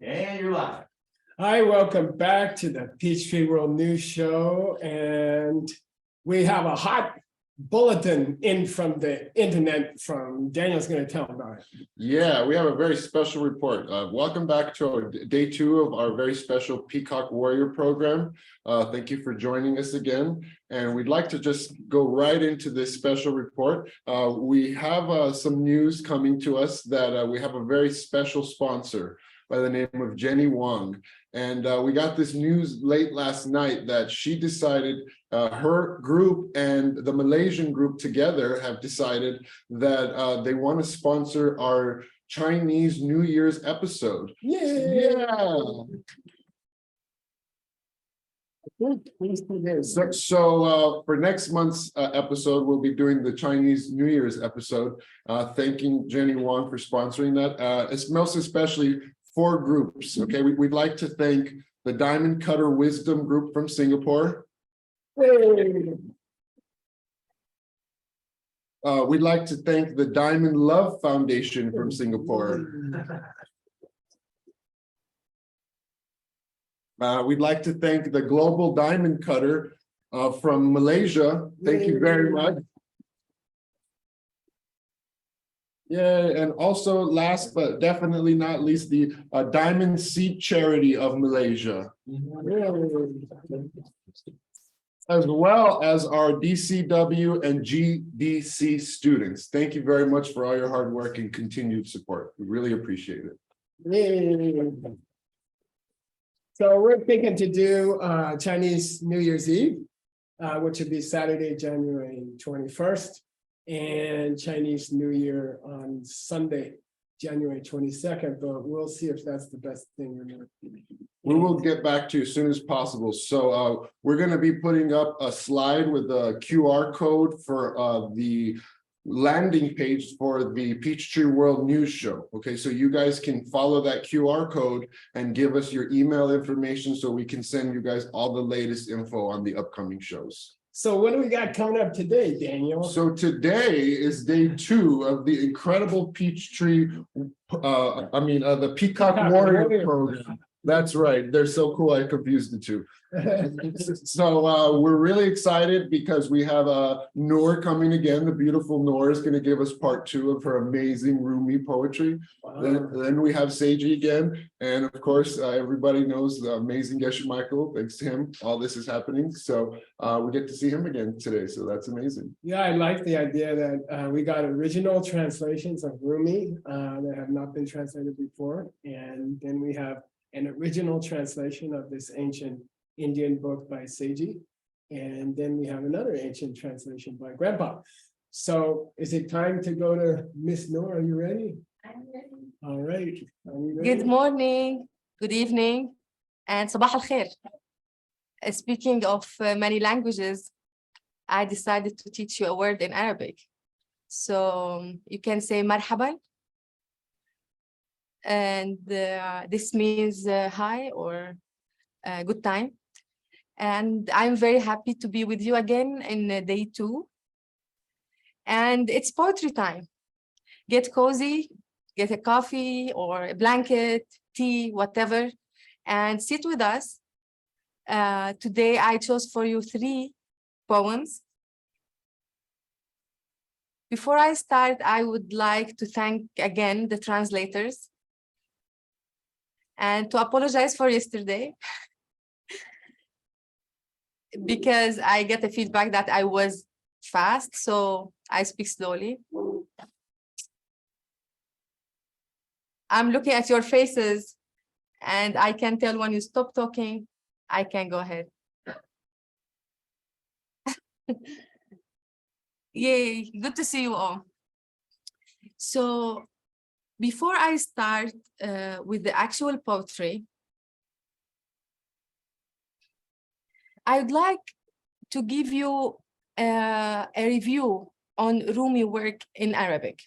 And you're live. Hi, welcome back to the Peachtree World News Show. And we have a hot bulletin in from the internet from Daniel's going to tell about it. Yeah, we have a very special report. Welcome back to our day 2 of our very special Peacock Warrior program. Thank you for joining us again. And we'd like to just go right into this special report. We have some news coming to us that we have a very special sponsor by the name of Jenny Wong. And we got this news late last night that she decided her group and the Malaysian group together have decided that they want to sponsor our Chinese New Year's episode. Yeah. So for next month's episode, we'll be doing the Chinese New Year's episode, thanking Jenny Wong for sponsoring that. It's most especially 4 groups. Okay, we'd like to thank the Diamond Cutter Wisdom Group from Singapore. We'd like to thank the Diamond Love Foundation from Singapore. We'd like to thank the Global Diamond Cutter from Malaysia. Thank you very much. Yeah, and also last but definitely not least, the Diamond Seed Charity of Malaysia. As well as our DCW and GDC students. Thank you very much for all your hard work and continued support. We really appreciate it. So we're thinking to do Chinese New Year's Eve, which would be Saturday, January 21st. And Chinese New Year on Sunday, January 22nd, but we'll see if that's the best thing or not. We will get back to you as soon as possible. So we're going to be putting up a slide with a QR code for the landing page for the Peachtree World News Show. Okay, so you guys can follow that QR code and give us your email information so we can send you guys all the latest info on the upcoming shows. So what do we got coming up today, Daniel? So today is day 2 of the incredible Peachtree, the Peacock Warrior program. That's right. They're so cool. I confused the two. So we're really excited because we have Noor coming again. The beautiful Noor is going to give us part 2 of her amazing Rumi poetry. Wow. Then we have Seiji again. And of course, everybody knows the amazing Geshe Michael. Thanks to him, all this is happening. So we get to see him again today. So that's amazing. Yeah, I like the idea that we got original translations of Rumi that have not been translated before. And then we have an original translation of this ancient Indian book by Seiji. And then we have another ancient translation by Grandpa. So is it time to go to Miss Noor? Are you ready? I'm ready. All right. Are you ready? Good morning, good evening, and sabah al-khair. Speaking of many languages, I decided to teach you a word in Arabic. So you can say marhaban. And this means hi or good time. And I'm very happy to be with you again in day 2. And it's poetry time. Get cozy, get a coffee or a blanket, tea, whatever, and sit with us. Today I chose for you 3 poems. Before I start, I would like to thank again the translators and to apologize for yesterday because I get the feedback that I was fast, so I speak slowly. I'm looking at your faces and I can tell when you stop talking, I can go ahead. Yay, good to see you all. So before I start with the actual poetry, I would like to give you a review on Rumi work in Arabic.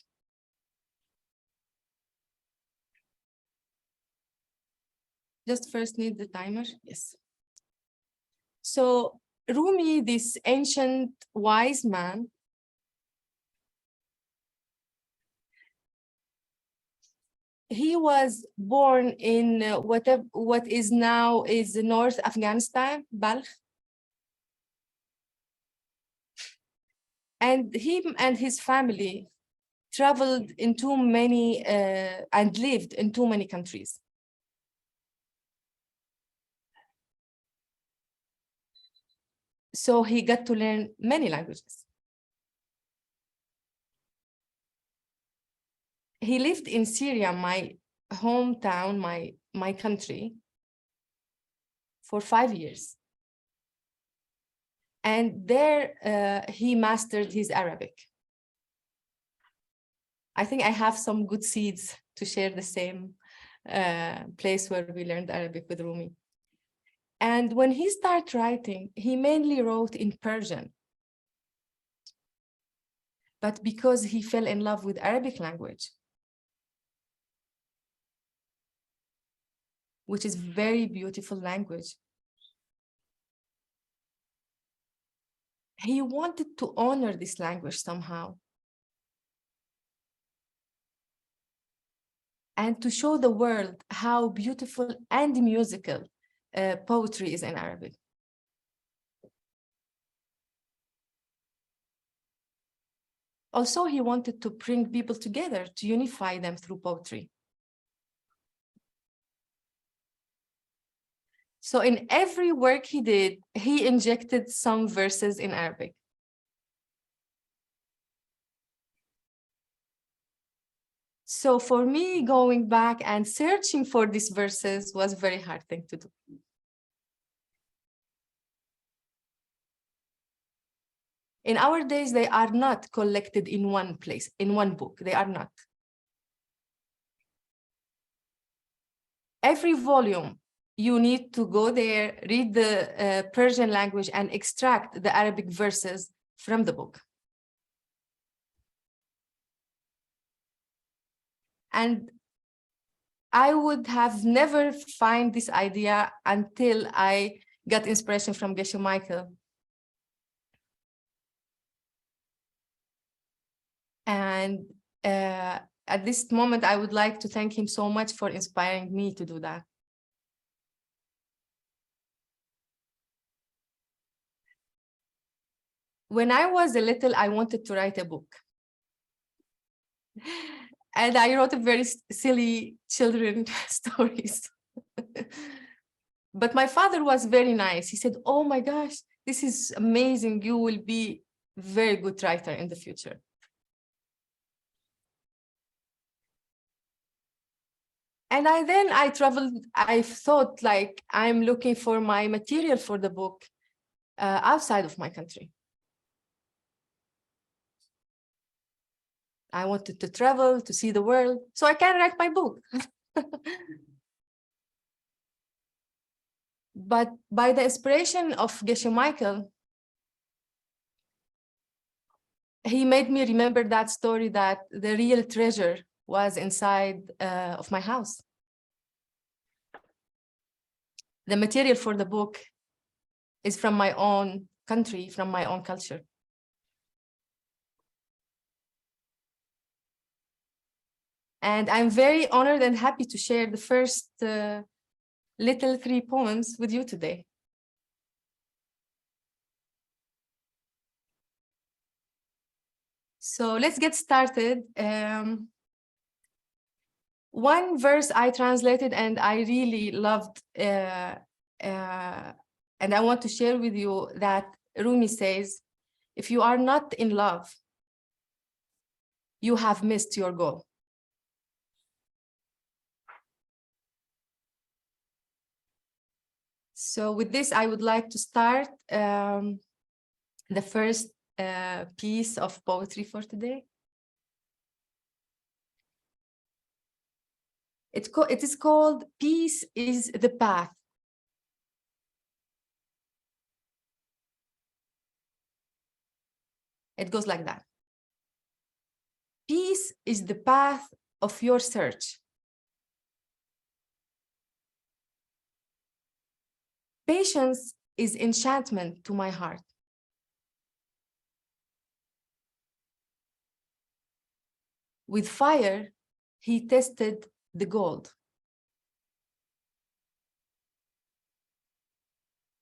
Just first need the timer, yes. So Rumi, this ancient wise man, he was born in what is now is North Afghanistan, Balkh. And him and his family traveled into many and lived in too many countries. So he got to learn many languages. He lived in Syria, my hometown, my country, for 5 years. And there he mastered his Arabic. I think I have some good seeds to share the same place where we learned Arabic with Rumi. And when he started writing, he mainly wrote in Persian. But because he fell in love with Arabic language, which is very beautiful language, he wanted to honor this language somehow. And to show the world how beautiful and musical poetry is in Arabic. Also, he wanted to bring people together, to unify them through poetry. So in every work he did, he injected some verses in Arabic. So for me, going back and searching for these verses was a very hard thing to do. In our days, they are not collected in one place, in one book. They are not. Every volume, you need to go there, read the Persian language, and extract the Arabic verses from the book. And I would have never find this idea until I got inspiration from Geshe Michael. And at this moment, I would like to thank him so much for inspiring me to do that. When I was a little, I wanted to write a book. And I wrote a very silly children stories. But my father was very nice. He said, "Oh my gosh, this is amazing. You will be a very good writer in the future." And then I traveled. I thought like I'm looking for my material for the book outside of my country. I wanted to travel, to see the world, so I can write my book. But by the inspiration of Geshe Michael, he made me remember that story that the real treasure was inside of my house. The material for the book is from my own country, from my own culture. And I'm very honored and happy to share the first little 3 poems with you today. So let's get started. One verse I translated and I really loved, and I want to share with you that Rumi says, "If you are not in love, you have missed your goal." So with this, I would like to start the first piece of poetry for today. It is called "Peace is the Path." It goes like that. Peace is the path of your search. Patience is enchantment to my heart. With fire, he tested the gold.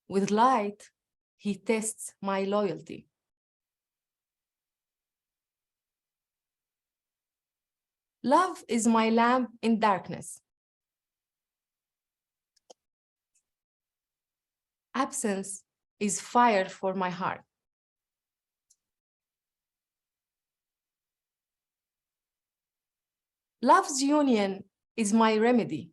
With light, he tests my loyalty. Love is my lamp in darkness. Absence is fire for my heart. Love's union is my remedy.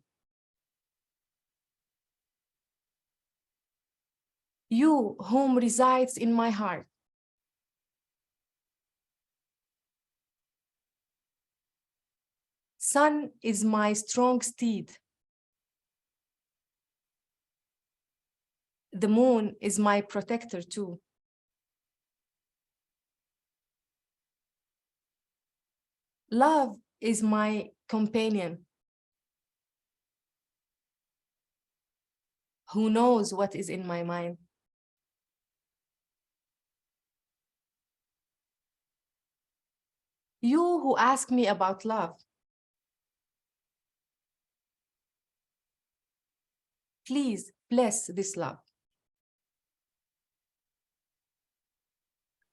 You whom resides in my heart. Sun is my strong steed. The moon is my protector too. Love is my companion who knows what is in my mind. You who ask me about love, please bless this love.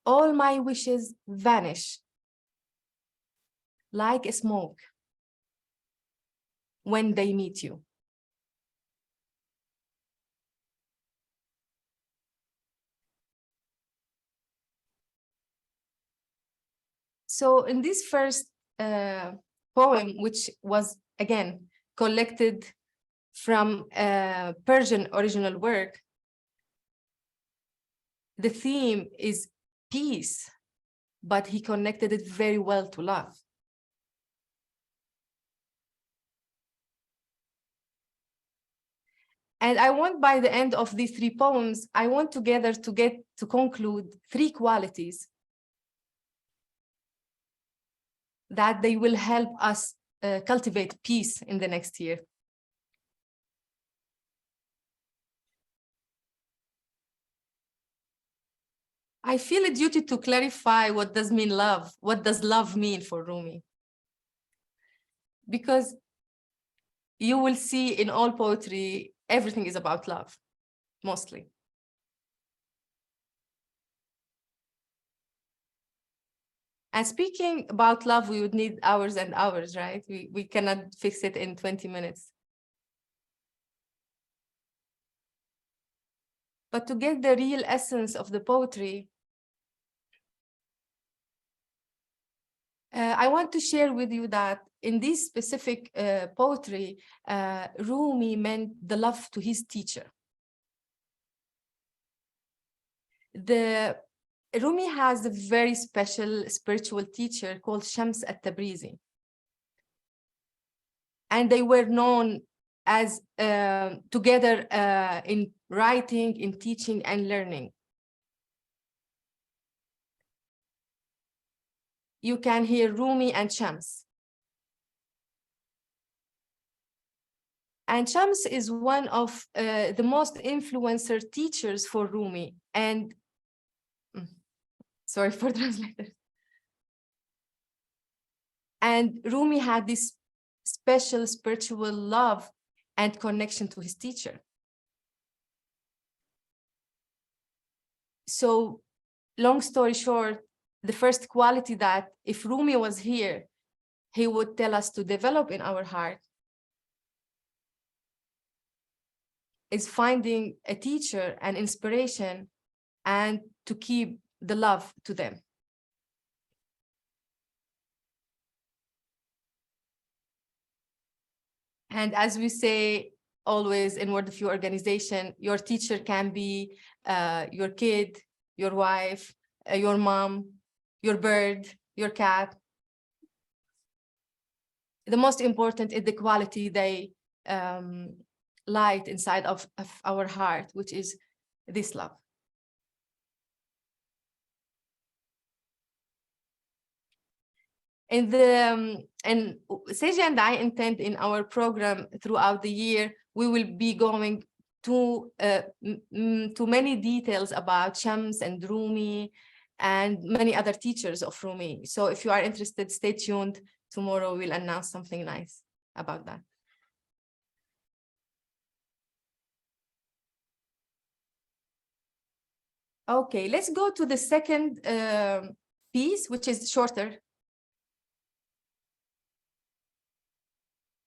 All my wishes vanish like a smoke when they meet you. So in this first poem, which was again collected from a Persian original work, the theme is peace, but he connected it very well to love. And I want, by the end of these three poems, I want together to get to conclude three qualities that they will help us cultivate peace in the next year. I feel a duty to clarify what does mean love. What does love mean for Rumi? Because you will see in all poetry, everything is about love, mostly. And speaking about love, we would need hours and hours, right? We cannot fix it in 20 minutes. But to get the real essence of the poetry, I want to share with you that in this specific poetry, Rumi meant the love to his teacher. Rumi has a very special spiritual teacher called Shams at-Tabrizi. And they were known as together in writing, in teaching and learning. You can hear Rumi and Shams. And Shams is one of the most influencer teachers for Rumi. And sorry for translators. And Rumi had this special spiritual love and connection to his teacher. So, long story short, the first quality that if Rumi was here, he would tell us to develop in our heart is finding a teacher and inspiration and to keep the love to them. And as we say always in Word of You organization, your teacher can be your kid, your wife, your mom, your bird, your cat. The most important is the quality they light inside of our heart, which is this love. And Seji and I intend in our program throughout the year, we will be going to many details about Shams and Rumi and many other teachers of Rumi. So if you are interested, stay tuned. Tomorrow we'll announce something nice. about that. Okay, let's go to the second piece, which is shorter.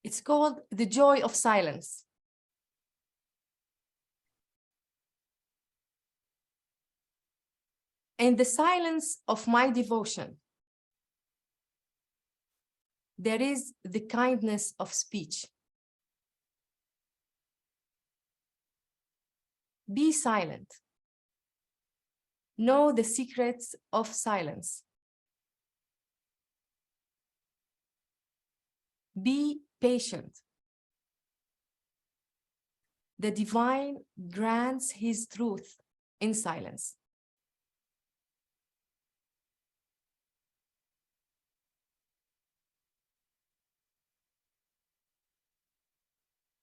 It's called The Joy of Silence. In the silence of my devotion, there is the kindness of speech. Be silent. Know the secrets of silence. Be patient. The divine grants his truth in silence.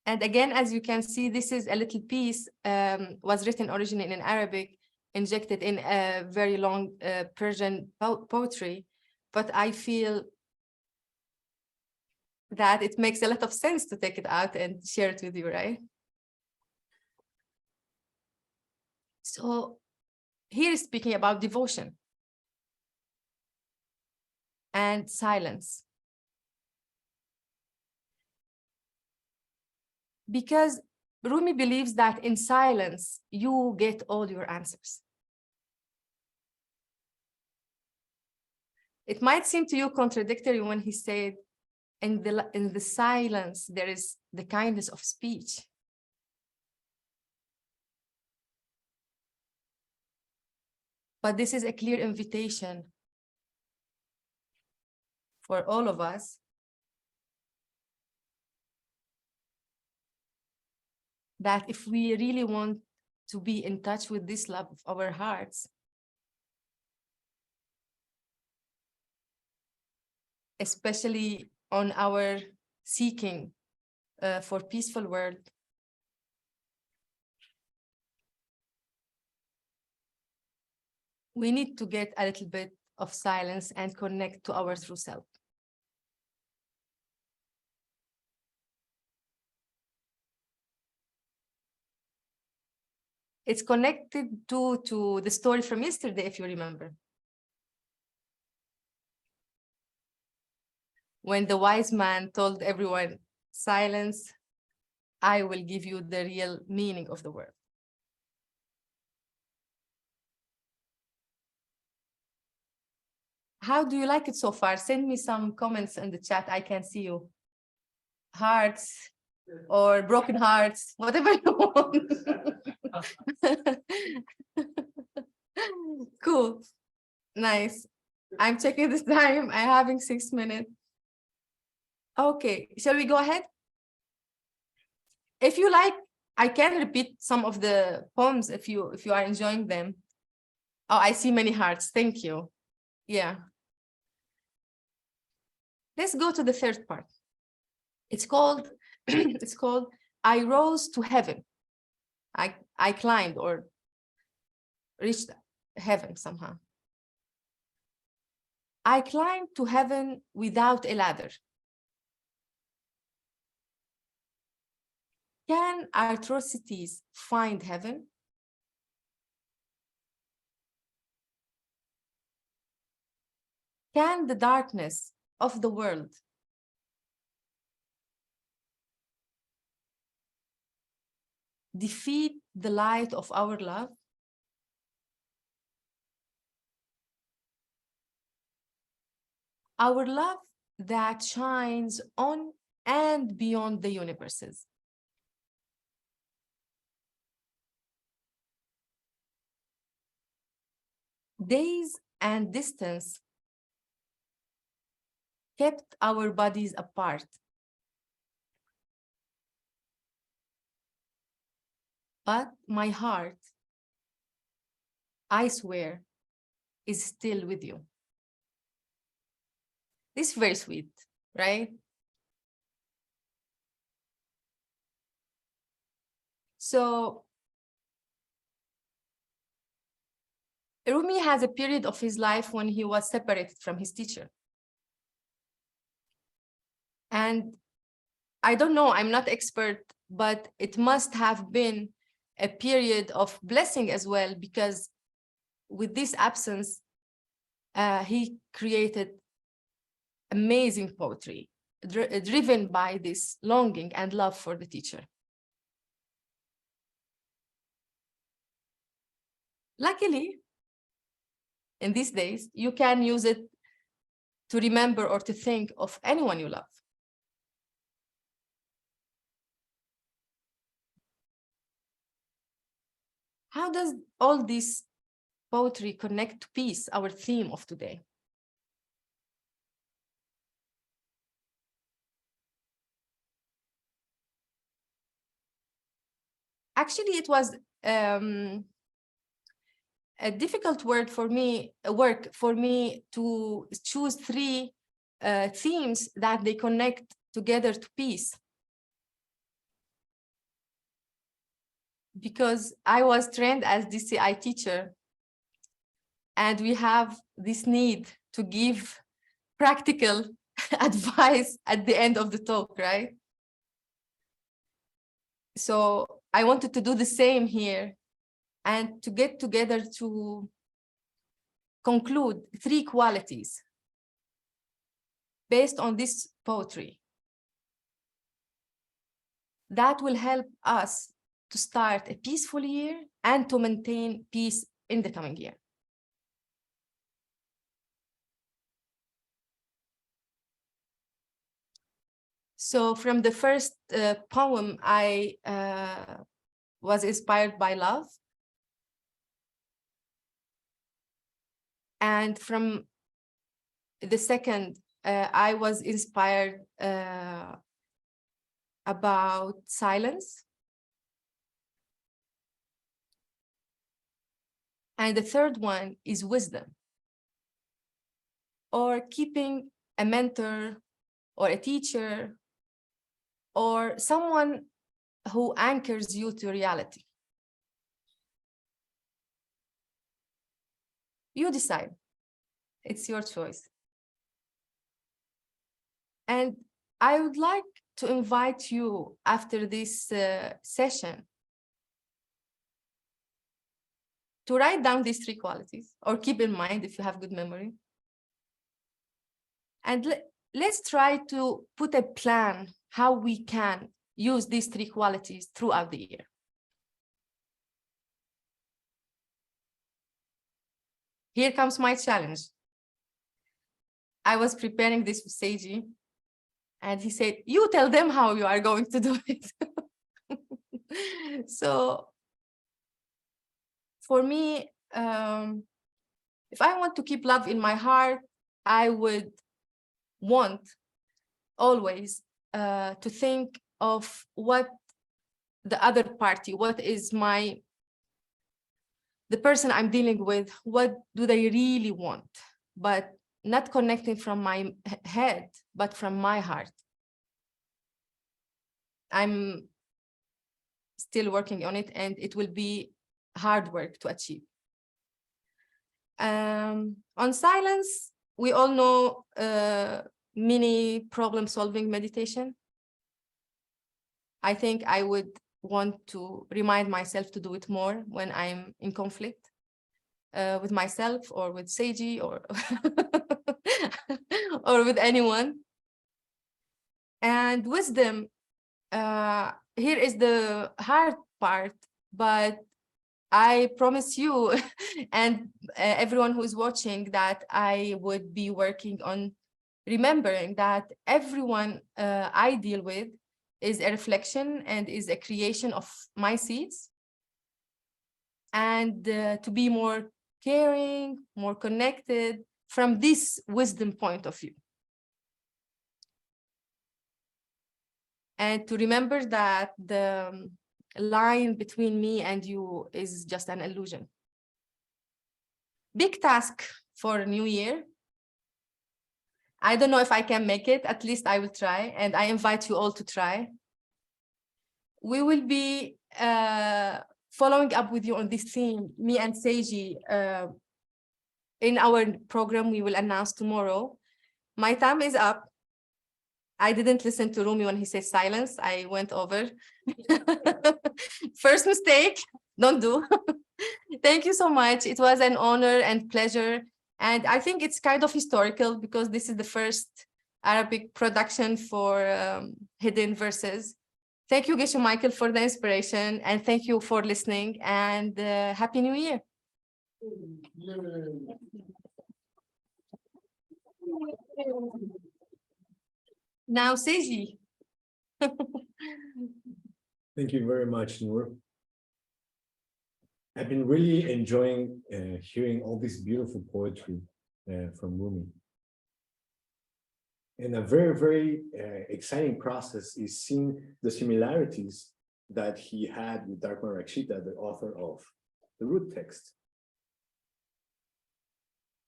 And again, as you can see, this is a little piece, was written originally in Arabic, injected in a very long Persian poetry, but I feel that it makes a lot of sense to take it out and share it with you, right? So here is speaking about devotion and silence. Because Rumi believes that in silence, you get all your answers. It might seem to you contradictory when he said, in the silence, there is the kindness of speech. But this is a clear invitation for all of us that if we really want to be in touch with this love of our hearts, especially on our seeking for peaceful world, we need to get a little bit of silence and connect to our true self. It's connected to the story from yesterday, if you remember. When the wise man told everyone, silence, I will give you the real meaning of the word. How do you like it so far? Send me some comments in the chat. I can see you. Hearts or broken hearts, whatever you want. Cool. Nice. I'm checking this time. I'm having 6 minutes. Okay, shall we go ahead? If you like, I can repeat some of the poems if you are enjoying them. Oh, I see many hearts. Thank you. Yeah. Let's go to the third part. It's called it's called I rose to heaven. I climbed or reached heaven somehow. I climbed to heaven without a ladder. Can atrocities find heaven? Can the darkness of the world defeat the light of our love? Our love that shines on and beyond the universes. Days and distance kept our bodies apart. But my heart, I swear, is still with you. This is very sweet, right? So Rumi has a period of his life when he was separated from his teacher. And I don't know, I'm not expert, but it must have been a period of blessing as well, because with this absence, he created amazing poetry, driven by this longing and love for the teacher. Luckily, in these days, you can use it to remember or to think of anyone you love. How does all this poetry connect to peace, our theme of today? Actually, it was a difficult work for me to choose three themes that they connect together to peace. Because I was trained as DCI teacher, and we have this need to give practical advice at the end of the talk, right? So I wanted to do the same here and to get together to conclude three qualities based on this poetry that will help us to start a peaceful year and to maintain peace in the coming year. So from the first poem, I was inspired by love. And from the second, I was inspired about silence. And the third one is wisdom, or keeping a mentor or a teacher or someone who anchors you to reality. You decide. It's your choice. And I would like to invite you after this session to write down these three qualities, or keep in mind if you have good memory. And let's try to put a plan how we can use these three qualities throughout the year. Here comes my challenge. I was preparing this with Seiji, and he said, you tell them how you are going to do it. So for me, if I want to keep love in my heart, I would want always to think of what the other party, what is the person I'm dealing with, what do they really want, but not connecting from my head, but from my heart. I'm still working on it, and it will be hard work to achieve. On silence, we all know mini problem-solving meditation. I think I would want to remind myself to do it more when I'm in conflict with myself or with Seiji or or with anyone. And wisdom, here is the hard part, but I promise you and everyone who is watching that I would be working on remembering that everyone I deal with is a reflection and is a creation of my seeds, and to be more caring, more connected from this wisdom point of view. And to remember that the line between me and you is just an illusion. Big task for a new year. I don't know if I can make it, at least I will try, and I invite you all to try. We will be following up with you on this theme, me and Seiji, in our program we will announce tomorrow. My time is up. I didn't listen to Rumi when he said silence. I went over. First mistake, don't do. Thank you so much. It was an honor and pleasure. And I think it's kind of historical because this is the first Arabic production for Hidden Verses. Thank you, Geshe Michael, for the inspiration. And thank you for listening. And Happy New Year. Now, Seji. Thank you very much, Noor. I've been really enjoying hearing all this beautiful poetry from Rumi. And a very, very exciting process is seeing the similarities that he had with Darkman Rakshita, the author of the root text.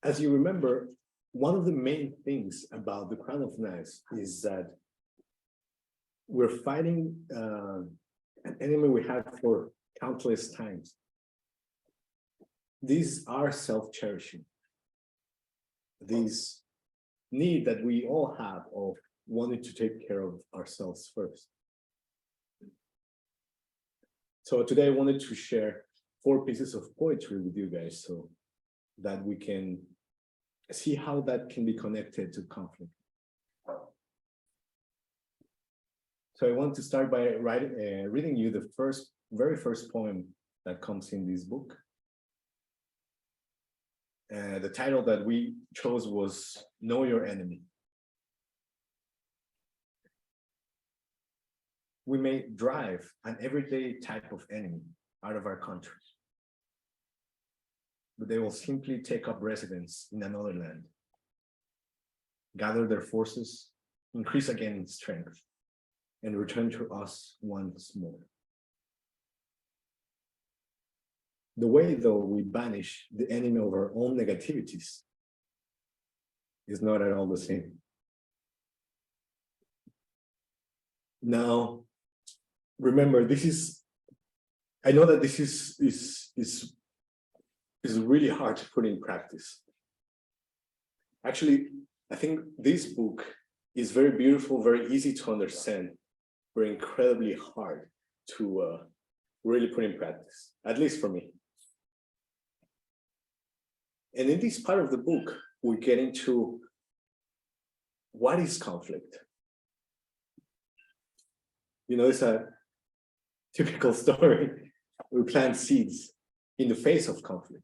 As you remember, one of the main things about the Crown of Knives is that we're fighting an enemy we had for countless times. These are self-cherishing. These need that we all have of wanting to take care of ourselves first. So today I wanted to share 4 pieces of poetry with you guys so that we can see how that can be connected to conflict. So I want to start by reading you the very first poem that comes in this book. The title that we chose was Know Your Enemy. We may drive an everyday type of enemy out of our country, but they will simply take up residence in another land, gather their forces, increase again in strength, and return to us once more. The way, though, we banish the enemy of our own negativities is not at all the same. Now, remember, I know that this is really hard to put in practice. Actually, I think this book is very beautiful, very easy to understand, but incredibly hard to really put in practice, at least for me. And in this part of the book, we get into what is conflict. You know, it's a typical story. We plant seeds in the face of conflict.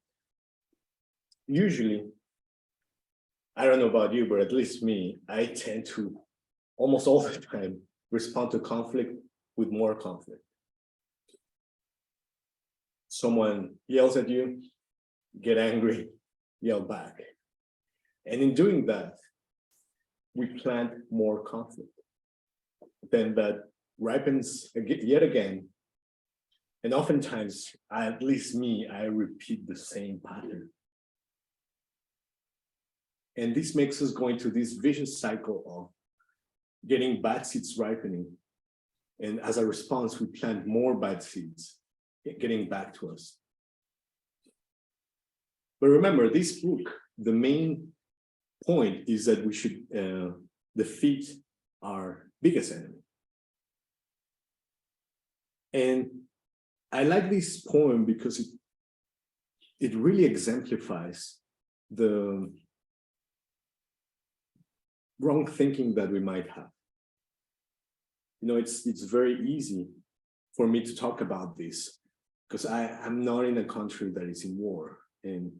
Usually, I don't know about you, but at least me, I tend to almost all the time respond to conflict with more conflict. Someone yells at you, get angry, yell back. And in doing that, we plant more conflict. Then that ripens yet again. And oftentimes, at least me, I repeat the same pattern. And this makes us go into this vicious cycle of getting bad seeds ripening. And as a response, we plant more bad seeds getting back to us. But remember, this book, the main point is that we should defeat our biggest enemy. And I like this poem because it really exemplifies the wrong thinking that we might have. You know, it's very easy for me to talk about this because I'm not in a country that is in war. And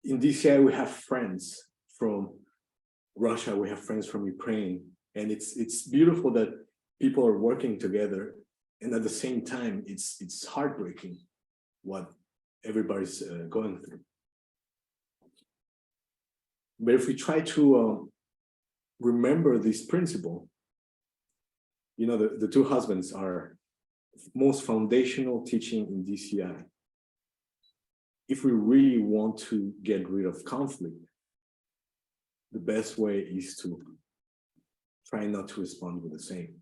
in DCI, we have friends from Russia, we have friends from Ukraine, and it's beautiful that people are working together. And at the same time, it's heartbreaking what everybody's going through. But if we try to remember this principle, you know, the 2 husbands are most foundational teaching in DCI. If we really want to get rid of conflict, the best way is to try not to respond with the same.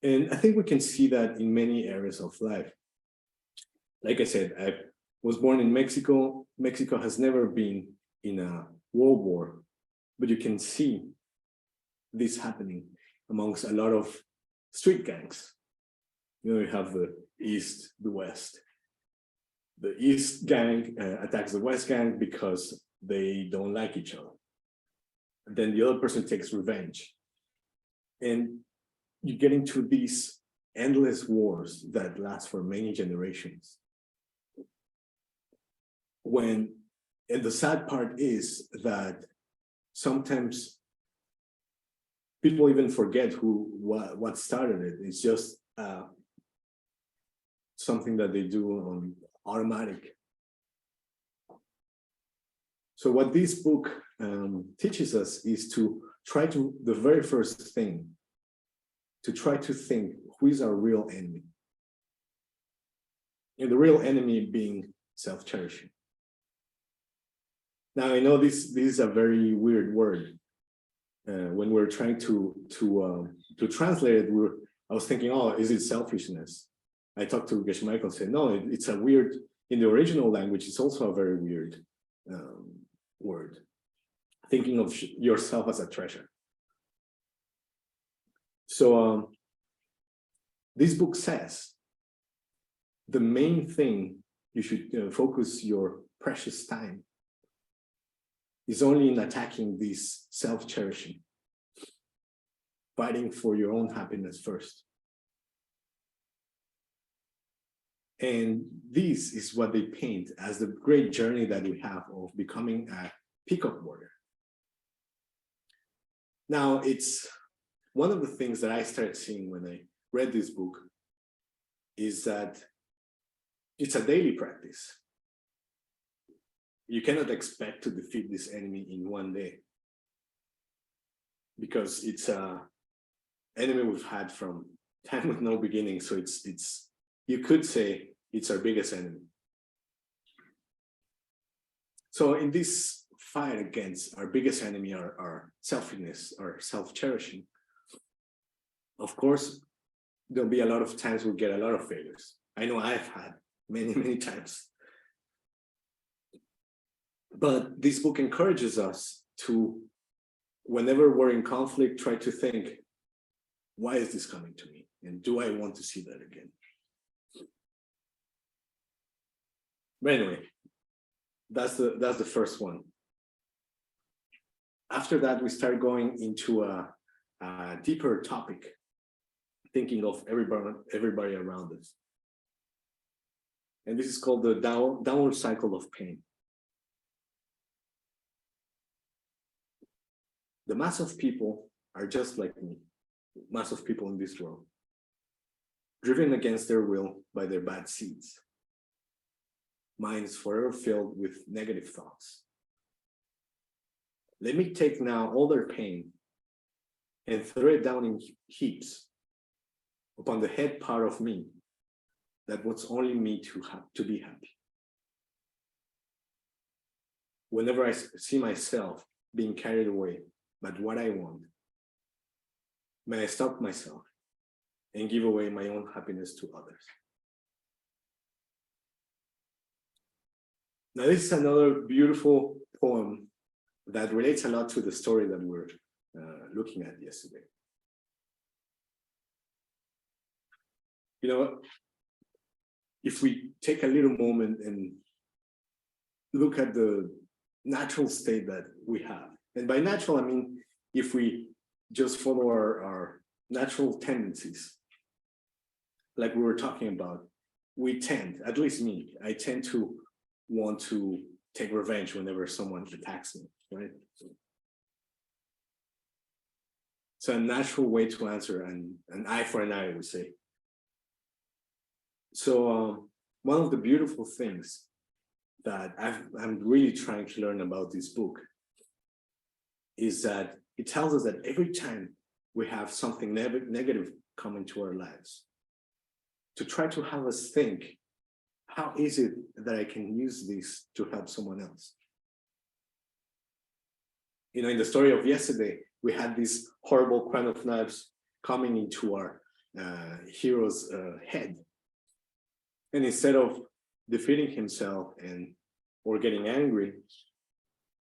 And I think we can see that in many areas of life. Like I said, was born in Mexico. Mexico has never been in a world war, but you can see this happening amongst a lot of street gangs. You know, you have the East, the West. The East gang attacks the West gang because they don't like each other. And then the other person takes revenge. And you get into these endless wars that last for many generations. And the sad part is that sometimes people even forget what started it. It's just something that they do on automatic. So what this book teaches us is to try to, the very first thing, to try to think, who is our real enemy? And the real enemy being self-cherishing. Now, I know this is a very weird word. When we're trying to translate it, I was thinking, oh, is it selfishness? I talked to Geshe Michael and said, no, it's a weird, in the original language, it's also a very weird word. Thinking of yourself as a treasure. So this book says the main thing you should focus your precious time is only in attacking this self-cherishing, fighting for your own happiness first. And this is what they paint as the great journey that we have of becoming a Peacock Warrior. Now, it's one of the things that I started seeing when I read this book is that it's a daily practice. You cannot expect to defeat this enemy in one day, because it's an enemy we've had from time with no beginning. So it's you could say it's our biggest enemy. So in this fight against our biggest enemy, our selfishness, our self-cherishing, of course, there'll be a lot of times we'll get a lot of failures. I know I've had many times. But this book encourages us to, whenever we're in conflict, try to think, why is this coming to me? And do I want to see that again? But anyway, that's the first one. After that, we start going into a deeper topic, thinking of everybody around us. And this is called the downward cycle of pain. The mass of people are just like me, mass of people in this world, driven against their will by their bad seeds, minds forever filled with negative thoughts. Let me take now all their pain and throw it down in heaps upon the head part of me that wants only me to be happy. Whenever I see myself being carried away by what I want, may I stop myself and give away my own happiness to others. Now, this is another beautiful poem that relates a lot to the story that we're looking at yesterday. You know, if we take a little moment and look at the natural state that we have, and by natural, I mean, if we just follow our natural tendencies, like we were talking about, we tend, at least me, I tend to want to take revenge whenever someone attacks me, right? It's a natural way to answer, an eye for an eye, I would say. So one of the beautiful things that I'm really trying to learn about this book is that it tells us that every time we have something negative come into our lives, to try to have us think, how is it that I can use this to help someone else? You know, in the story of yesterday, we had this horrible crown of knives coming into our hero's head. And instead of defeating himself or getting angry,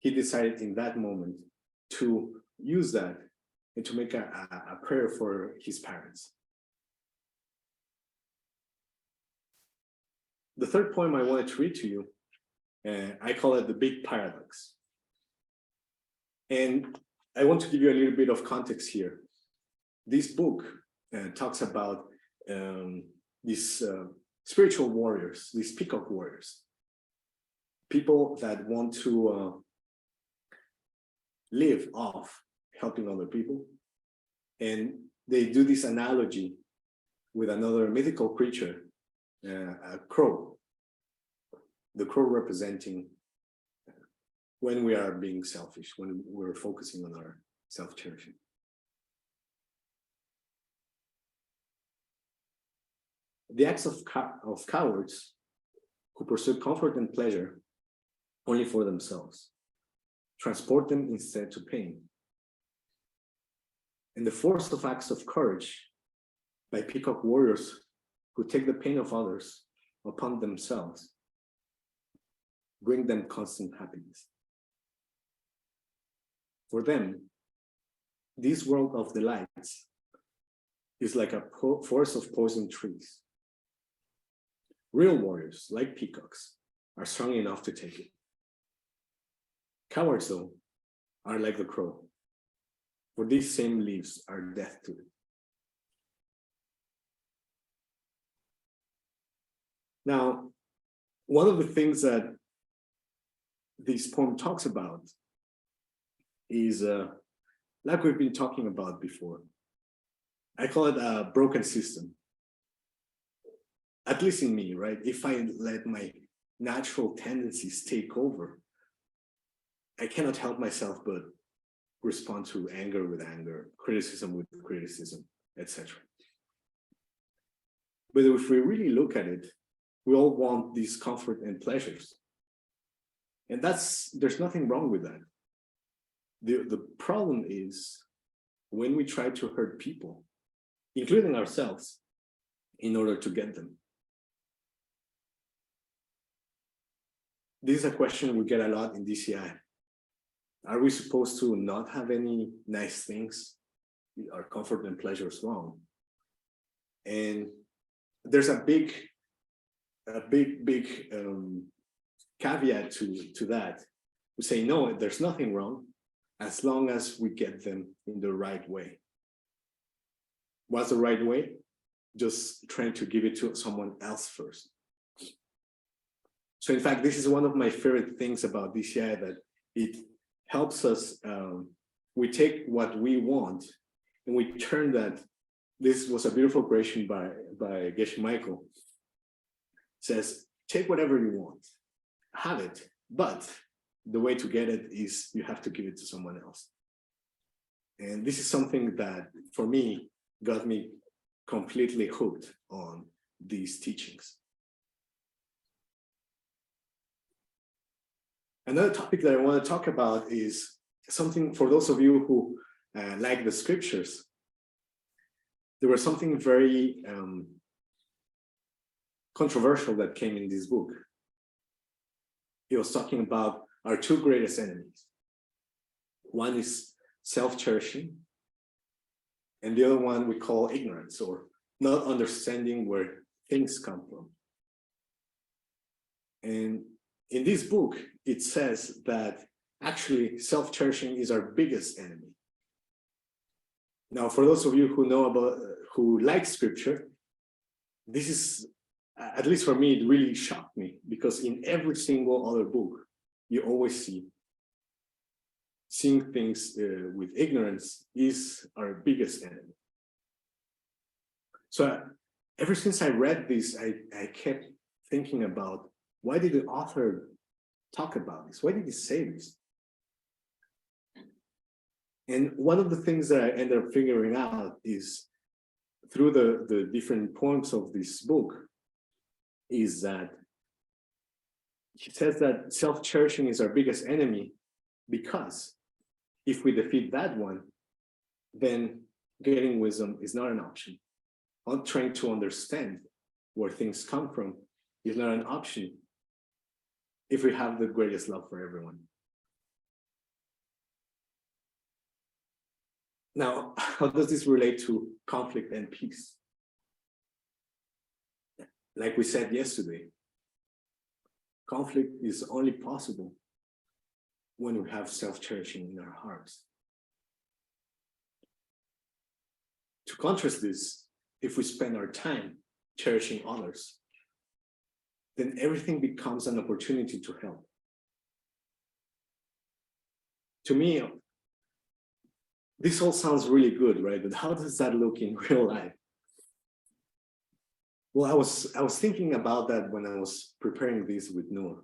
he decided in that moment to use that and to make a prayer for his parents. The third poem I wanted to read to you, I call it the big paradox. And I want to give you a little bit of context here. This book talks about these spiritual warriors, these Peacock Warriors, people that want to live off helping other people. And they do this analogy with another mythical creature, a crow. The crow representing when we are being selfish, when we're focusing on our self-cherishing. The acts of cowards who pursue comfort and pleasure only for themselves, transport them instead to pain. And the force of acts of courage by Peacock Warriors who take the pain of others upon themselves bring them constant happiness. For them, this world of delights is like a forest of poison trees. Real warriors, like peacocks, are strong enough to take it. Cowards, though, are like the crow, for these same leaves are death to it. Now, one of the things that this poem talks about is, like we've been talking about before, I call it a broken system. At least in me, right? If I let my natural tendencies take over, I cannot help myself but respond to anger with anger, criticism with criticism, etc. But if we really look at it, we all want these comfort and pleasures. And there's nothing wrong with that. The problem is when we try to hurt people, including ourselves, in order to get them. This is a question we get a lot in DCI. Are we supposed to not have any nice things? Are comfort and pleasures wrong? And there's a big caveat to that. We say, no, there's nothing wrong as long as we get them in the right way. What's the right way? Just trying to give it to someone else first. So in fact, this is one of my favorite things about DCI, that it helps us, we take what we want and we turn that. This was a beautiful creation by Geshe Michael. It says, take whatever you want, have it, but the way to get it is you have to give it to someone else. And this is something that, for me, got me completely hooked on these teachings. Another topic that I want to talk about is something for those of you who like the scriptures. There was something very controversial that came in this book. He was talking about our two greatest enemies. One is self-cherishing, and the other one we call ignorance, or not understanding where things come from. And in this book, it says that actually self-cherishing is our biggest enemy. Now, for those of you who know about, who like scripture, this is, at least for me, it really shocked me, because in every single other book, you always see seeing things with ignorance is our biggest enemy. So ever since I read this, I kept thinking about, why did the author talk about this? Why did he say this? And one of the things that I ended up figuring out is, through the different points of this book, is that he says that self-cherishing is our biggest enemy, because if we defeat that one, then getting wisdom is not an option. Not trying to understand where things come from is not an option, if we have the greatest love for everyone. Now, how does this relate to conflict and peace? Like we said yesterday, conflict is only possible when we have self-cherishing in our hearts. To contrast this, if we spend our time cherishing others, then everything becomes an opportunity to help. To me, this all sounds really good, right? But how does that look in real life? Well, I was thinking about that when I was preparing this with Noah.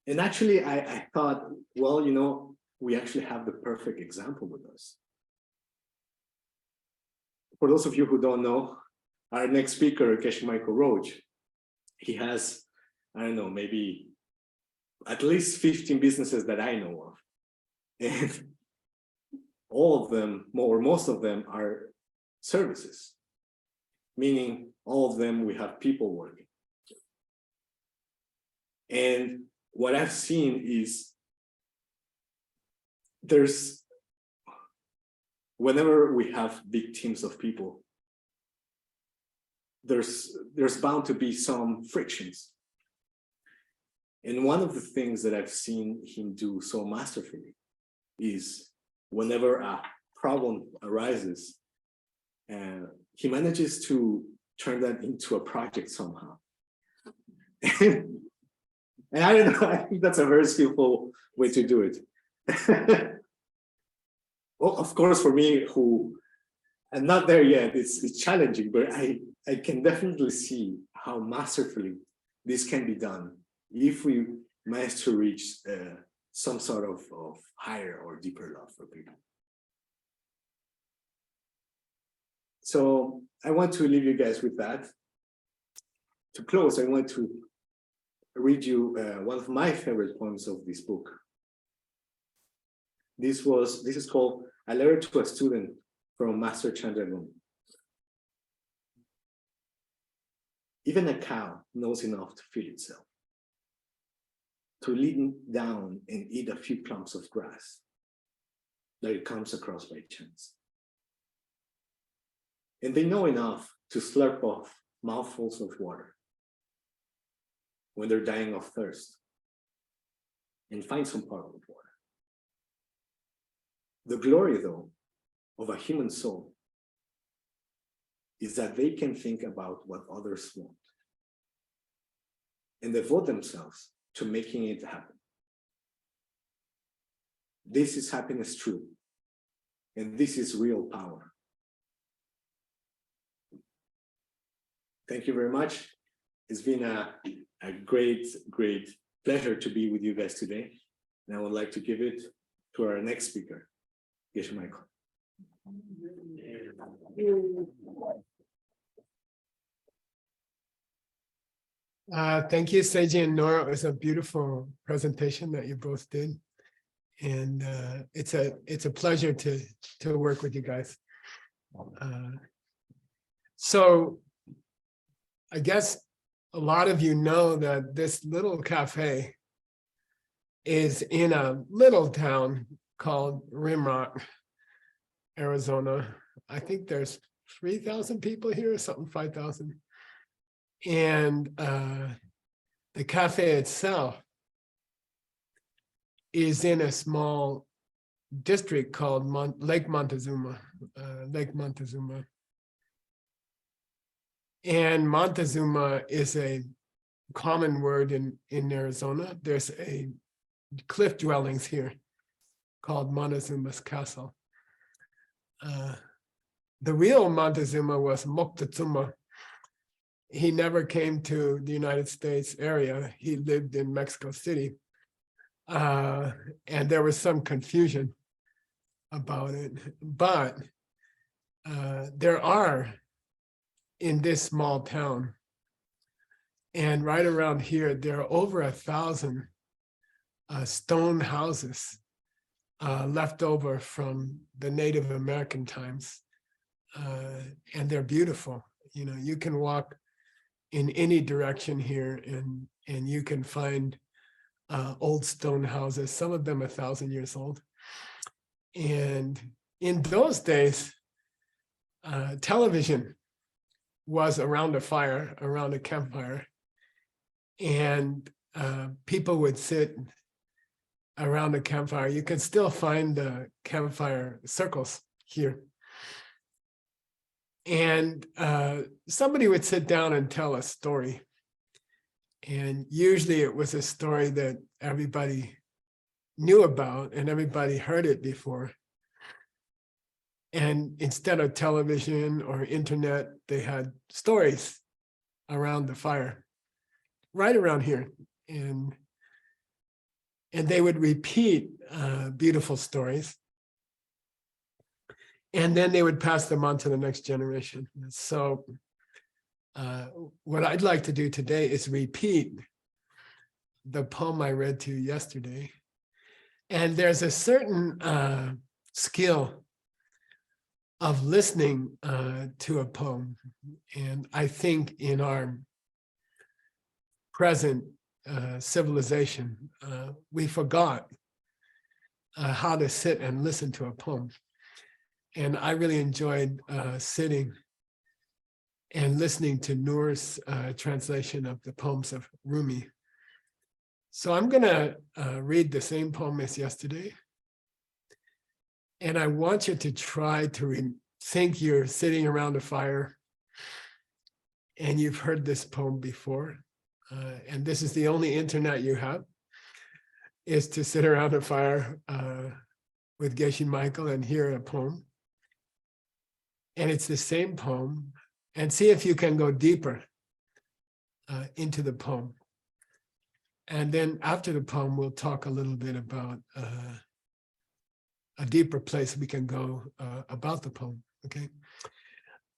And actually, I thought, well, you know, we actually have the perfect example with us. For those of you who don't know, our next speaker, Geshe Michael, he has, I don't know, maybe at least 15 businesses that I know of. And all of them, or most of them, are services, meaning all of them we have people working. And what I've seen is whenever we have big teams of people, there's bound to be some frictions. And one of the things that I've seen him do so masterfully is whenever a problem arises, he manages to turn that into a project somehow. And I don't know, I think that's a very skillful way to do it. Well, of course, for me, who I'm not there yet, it's challenging, but I can definitely see how masterfully this can be done if we manage to reach some sort of higher or deeper love for people. So I want to leave you guys with that. To close, I want to read you one of my favorite poems of this book. This is called A Letter to a Student from Master Chandraguna. Even a cow knows enough to feed itself, to lean down and eat a few clumps of grass that it comes across by chance. And they know enough to slurp off mouthfuls of water when they're dying of thirst and find some puddle of water. The glory, though, of a human soul is that they can think about what others want and devote themselves to making it happen. This is happiness true, and this is real power. Thank you very much. It's been a great pleasure to be with you guys today. And I would like to give it to our next speaker, Geshe Michael. Thank you, Seiji and Nora. It was a beautiful presentation that you both did. And it's a pleasure to work with you guys. So I guess a lot of you know that this little cafe is in a little town called Rimrock, Arizona. I think there's 3,000 people here or something, 5,000. And the cafe itself is in a small district called Lake Montezuma. And Montezuma is a common word in Arizona. There's a cliff dwellings here called Montezuma's Castle. The real Montezuma was Moctezuma. He never came to the United States area. He lived in Mexico City. And there was some confusion about it. But there are, in this small town, and right around here, there are over 1,000 stone houses left over from the Native American times. And they're beautiful. You know, you can walk in any direction here, and you can find old stone houses, some of them 1,000 years old. And in those days, television was around a fire, around a campfire, and people would sit around a campfire. You can still find the campfire circles here. And somebody would sit down and tell a story. And usually it was a story that everybody knew about and everybody heard it before. And instead of television or internet, they had stories around the fire, right around here. And they would repeat beautiful stories. And then they would pass them on to the next generation. So what I'd like to do today is repeat the poem I read to you yesterday. And there's a certain skill of listening to a poem. And I think in our present civilization, we forgot how to sit and listen to a poem. And I really enjoyed sitting and listening to Noor's translation of the poems of Rumi. So I'm gonna read the same poem as yesterday. And I want you to try to think you're sitting around a fire and you've heard this poem before. And this is the only internet you have, is to sit around a fire with Geshe Michael and hear a poem. And it's the same poem, and see if you can go deeper into the poem. And then after the poem, we'll talk a little bit about a deeper place we can go about the poem, okay?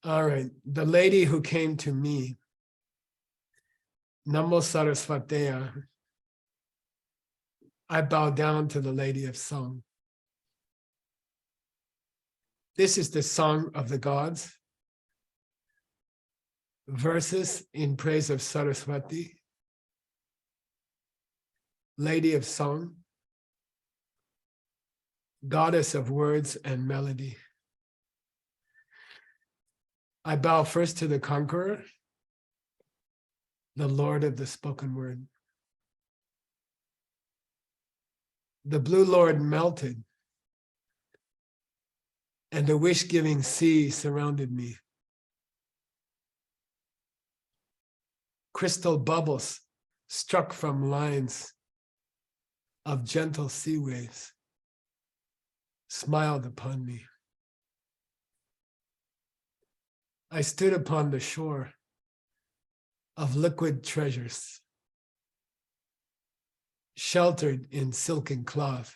All right, the lady who came to me, Namo Sarasvateya, I bow down to the lady of song. This is the song of the gods, verses in praise of Saraswati, lady of song, goddess of words and melody. I bow first to the conqueror, the Lord of the spoken word. The blue Lord melted, and the wish-giving sea surrounded me. Crystal bubbles struck from lines of gentle sea waves smiled upon me. I stood upon the shore of liquid treasures, sheltered in silken cloth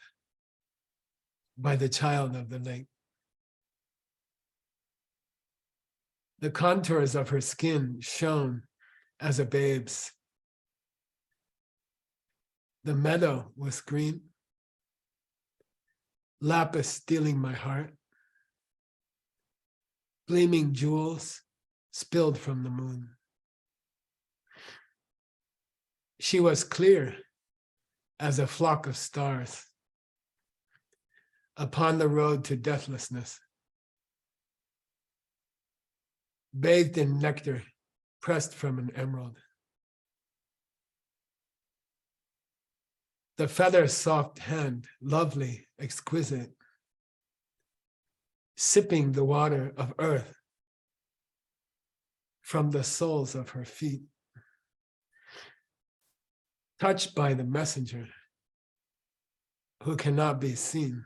by the child of the lake. The contours of her skin shone as a babe's. The meadow was green, lapis stealing my heart, gleaming jewels spilled from the moon. She was clear as a flock of stars upon the road to deathlessness, bathed in nectar pressed from an emerald. The feather soft hand, lovely, exquisite, sipping the water of earth from the soles of her feet, touched by the messenger who cannot be seen,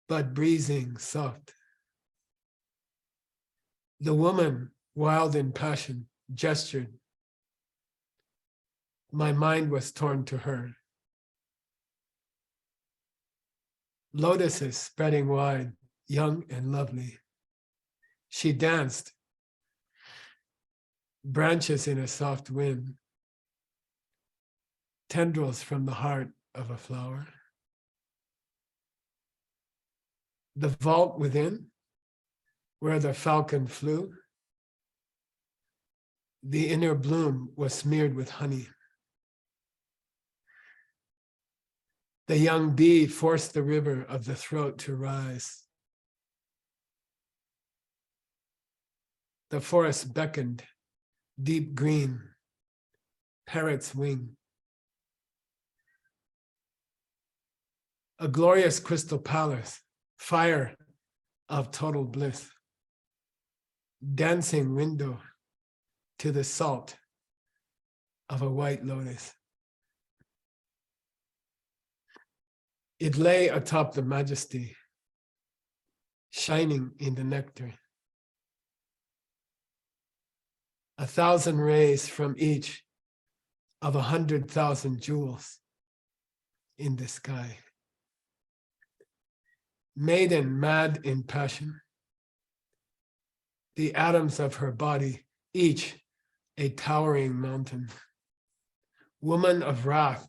but breathing soft. The woman, wild in passion, gestured. My mind was torn to her. Lotuses spreading wide, young and lovely. She danced, branches in a soft wind, tendrils from the heart of a flower. The vault within, where the falcon flew, The inner bloom was smeared with honey. The young bee forced the river of the throat to rise. The forest beckoned, deep green, parrot's wing. A glorious crystal palace, fire of total bliss. Dancing window to the salt of a white lotus. It lay atop the majesty, shining in the nectar. 1,000 rays from each of 100,000 jewels in the sky. Maiden mad in passion, the atoms of her body, each a towering mountain. Woman of wrath,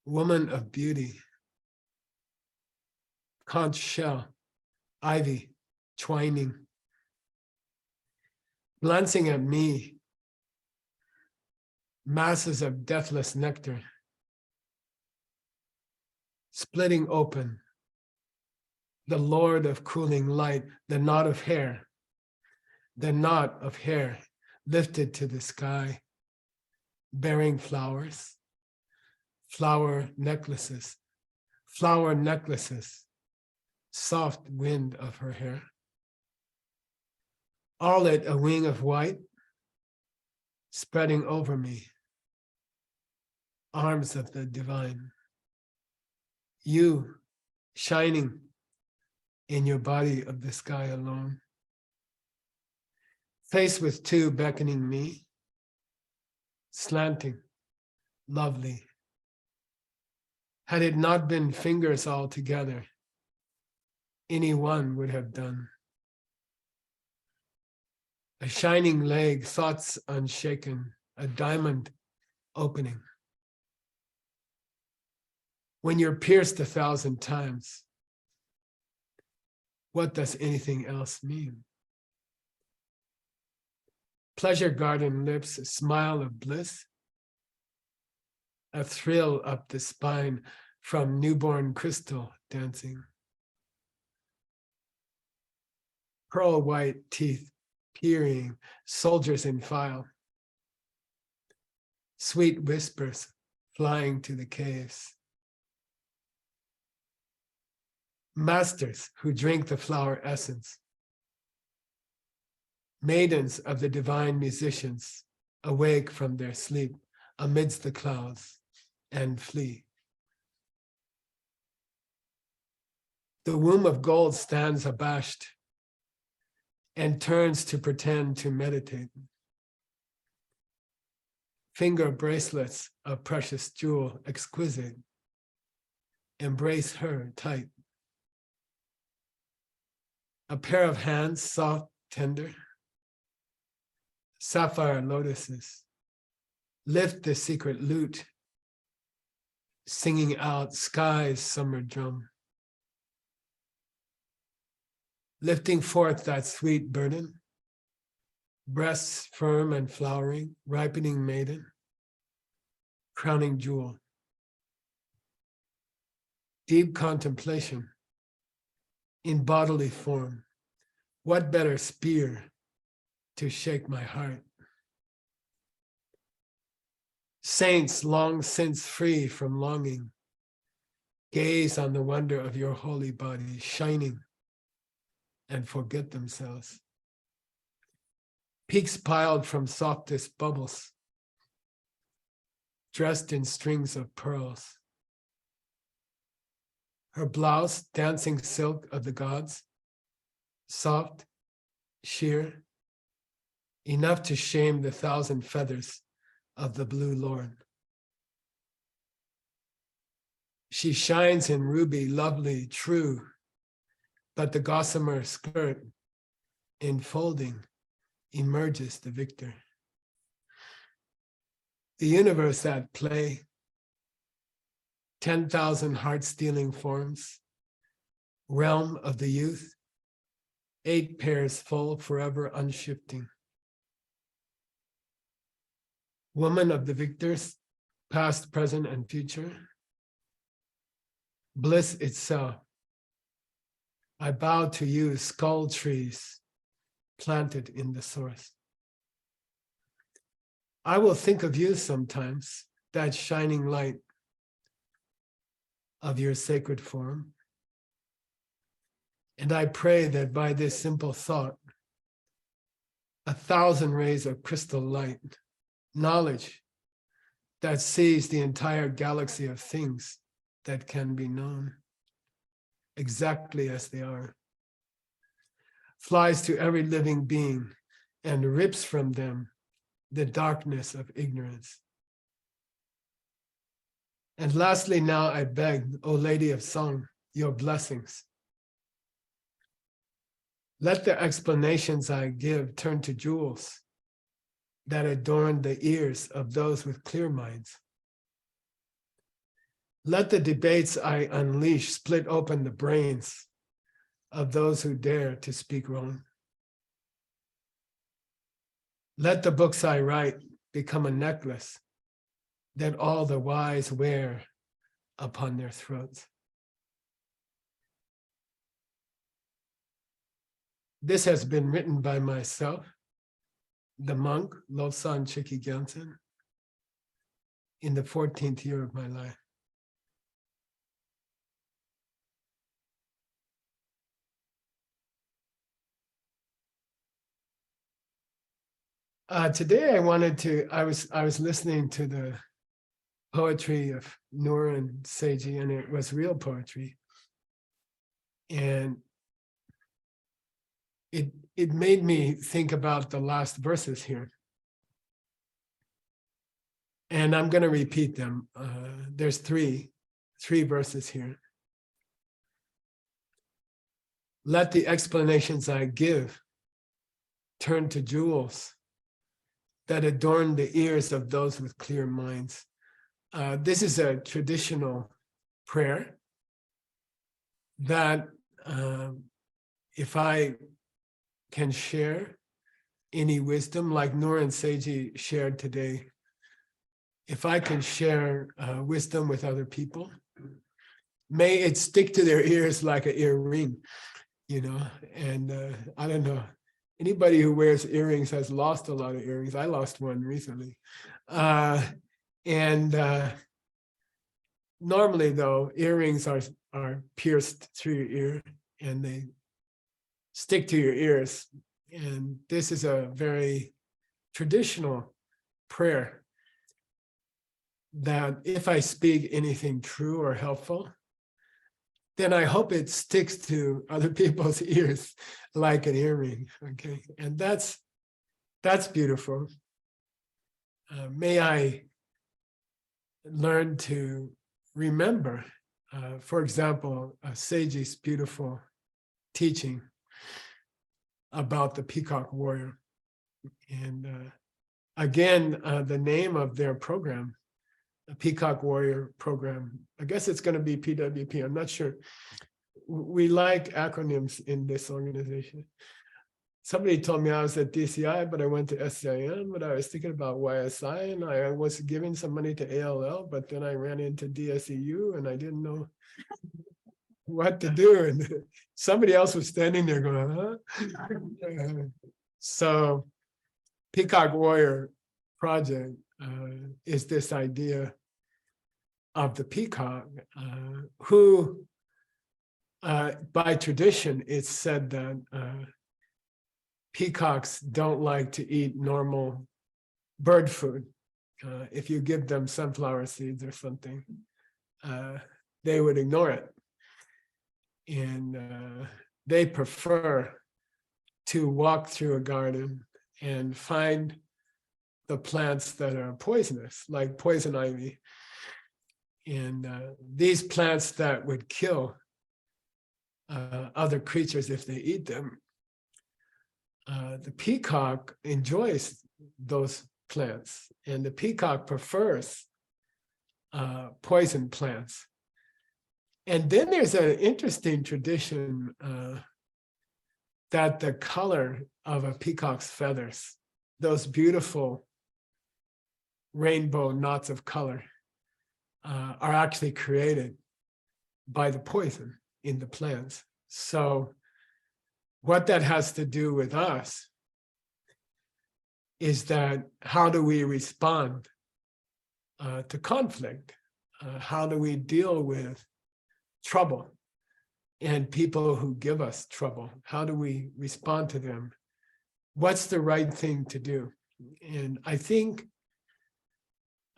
woman of beauty. Conch shell, ivy, twining. Glancing at me, masses of deathless nectar, splitting open, the Lord of cooling light, the knot of hair lifted to the sky, bearing flowers, flower necklaces, soft wind of her hair. All it a wing of white, spreading over me, arms of the divine. You shining in your body of the sky alone. Faced with two beckoning me, slanting, lovely. Had it not been fingers all together, any one would have done. A shining leg, thoughts unshaken, a diamond opening. When you're pierced 1,000 times, what does anything else mean? Pleasure garden lips, a smile of bliss, a thrill up the spine from newborn crystal dancing. Pearl white teeth peering, soldiers in file. Sweet whispers flying to the caves. Masters who drink the flower essence. Maidens of the divine musicians awake from their sleep amidst the clouds and flee. The womb of gold stands abashed and turns to pretend to meditate. Finger bracelets of precious jewel, exquisite, embrace her tight. A pair of hands, soft, tender, sapphire lotuses, lift the secret lute, singing out sky's summer drum. Lifting forth that sweet burden, breasts firm and flowering, ripening maiden, crowning jewel. Deep contemplation in bodily form. What better spear to shake my heart? Saints long since free from longing, gaze on the wonder of your holy body shining and forget themselves. Peaks piled from softest bubbles, dressed in strings of pearls. Her blouse, dancing silk of the gods, soft, sheer, enough to shame the 1,000 feathers of the blue Lord. She shines in ruby, lovely, true, but the gossamer skirt, enfolding, emerges the victor. The universe at play, 10,000 heart-stealing forms, realm of the youth, 8 pairs full, forever unshifting. woman of the victors, past, present, and future, bliss itself, I bow to you, skull trees planted in the source. I will think of you sometimes, that shining light of your sacred form. And I pray that by this simple thought, 1,000 rays of crystal light, knowledge that sees the entire galaxy of things that can be known exactly as they are, flies to every living being and rips from them the darkness of ignorance. And lastly, now I beg, O Lady of Song, your blessings. Let the explanations I give turn to jewels that adorn the ears of those with clear minds. Let the debates I unleash split open the brains of those who dare to speak wrong. Let the books I write become a necklace that all the wise wear upon their throats. This has been written by myself, the monk, Lobsang Chiki Gyaltsen, in the 14th year of my life. Today I was listening to the poetry of Nur and Seiji, and it was real poetry. And it made me think about the last verses here. And I'm going to repeat them. There's three verses here. Let the explanations I give turn to jewels that adorn the ears of those with clear minds. This is a traditional prayer that if I can share any wisdom, like Nur and Seiji shared today, if I can share wisdom with other people, may it stick to their ears like an earring, and I don't know. Anybody who wears earrings has lost a lot of earrings. I lost one recently. Normally, though, earrings are pierced through your ear and they stick to your ears. And this is a very traditional prayer that if I speak anything true or helpful, then I hope it sticks to other people's ears like an earring, okay? And that's beautiful. May I learn to remember, for example, Seiji's beautiful teaching about the Peacock Warrior. And again, the name of their program, the Peacock Warrior program, I guess it's going to be PWP, I'm not sure. We like acronyms in this organization. Somebody told me I was at DCI, but I went to SCIM, but I was thinking about YSI, and I was giving some money to ALL, but then I ran into DSEU and I didn't know what to do. And somebody else was standing there going, huh? So Peacock Warrior project is this idea of the peacock, who by tradition, it's said that peacocks don't like to eat normal bird food. If you give them sunflower seeds or something, they would ignore it. And they prefer to walk through a garden and find the plants that are poisonous, like poison ivy. And these plants that would kill other creatures if they eat them. The peacock enjoys those plants, and the peacock prefers poison plants. And then there's an interesting tradition that the color of a peacock's feathers, those beautiful rainbow knots of color are actually created by the poison in the plants. So what that has to do with us is that how do we respond to conflict? How do we deal with trouble and people who give us trouble? How do we respond to them? What's the right thing to do? And I think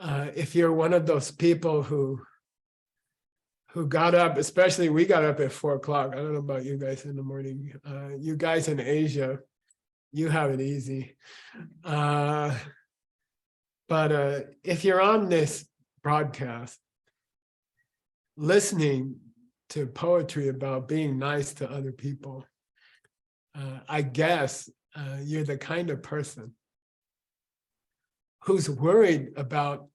if you're one of those people who got up, especially we got up at 4 o'clock. I don't know about you guys in the morning. You guys in Asia, you have it easy. But if you're on this broadcast, listening to poetry about being nice to other people, I guess you're the kind of person who's worried about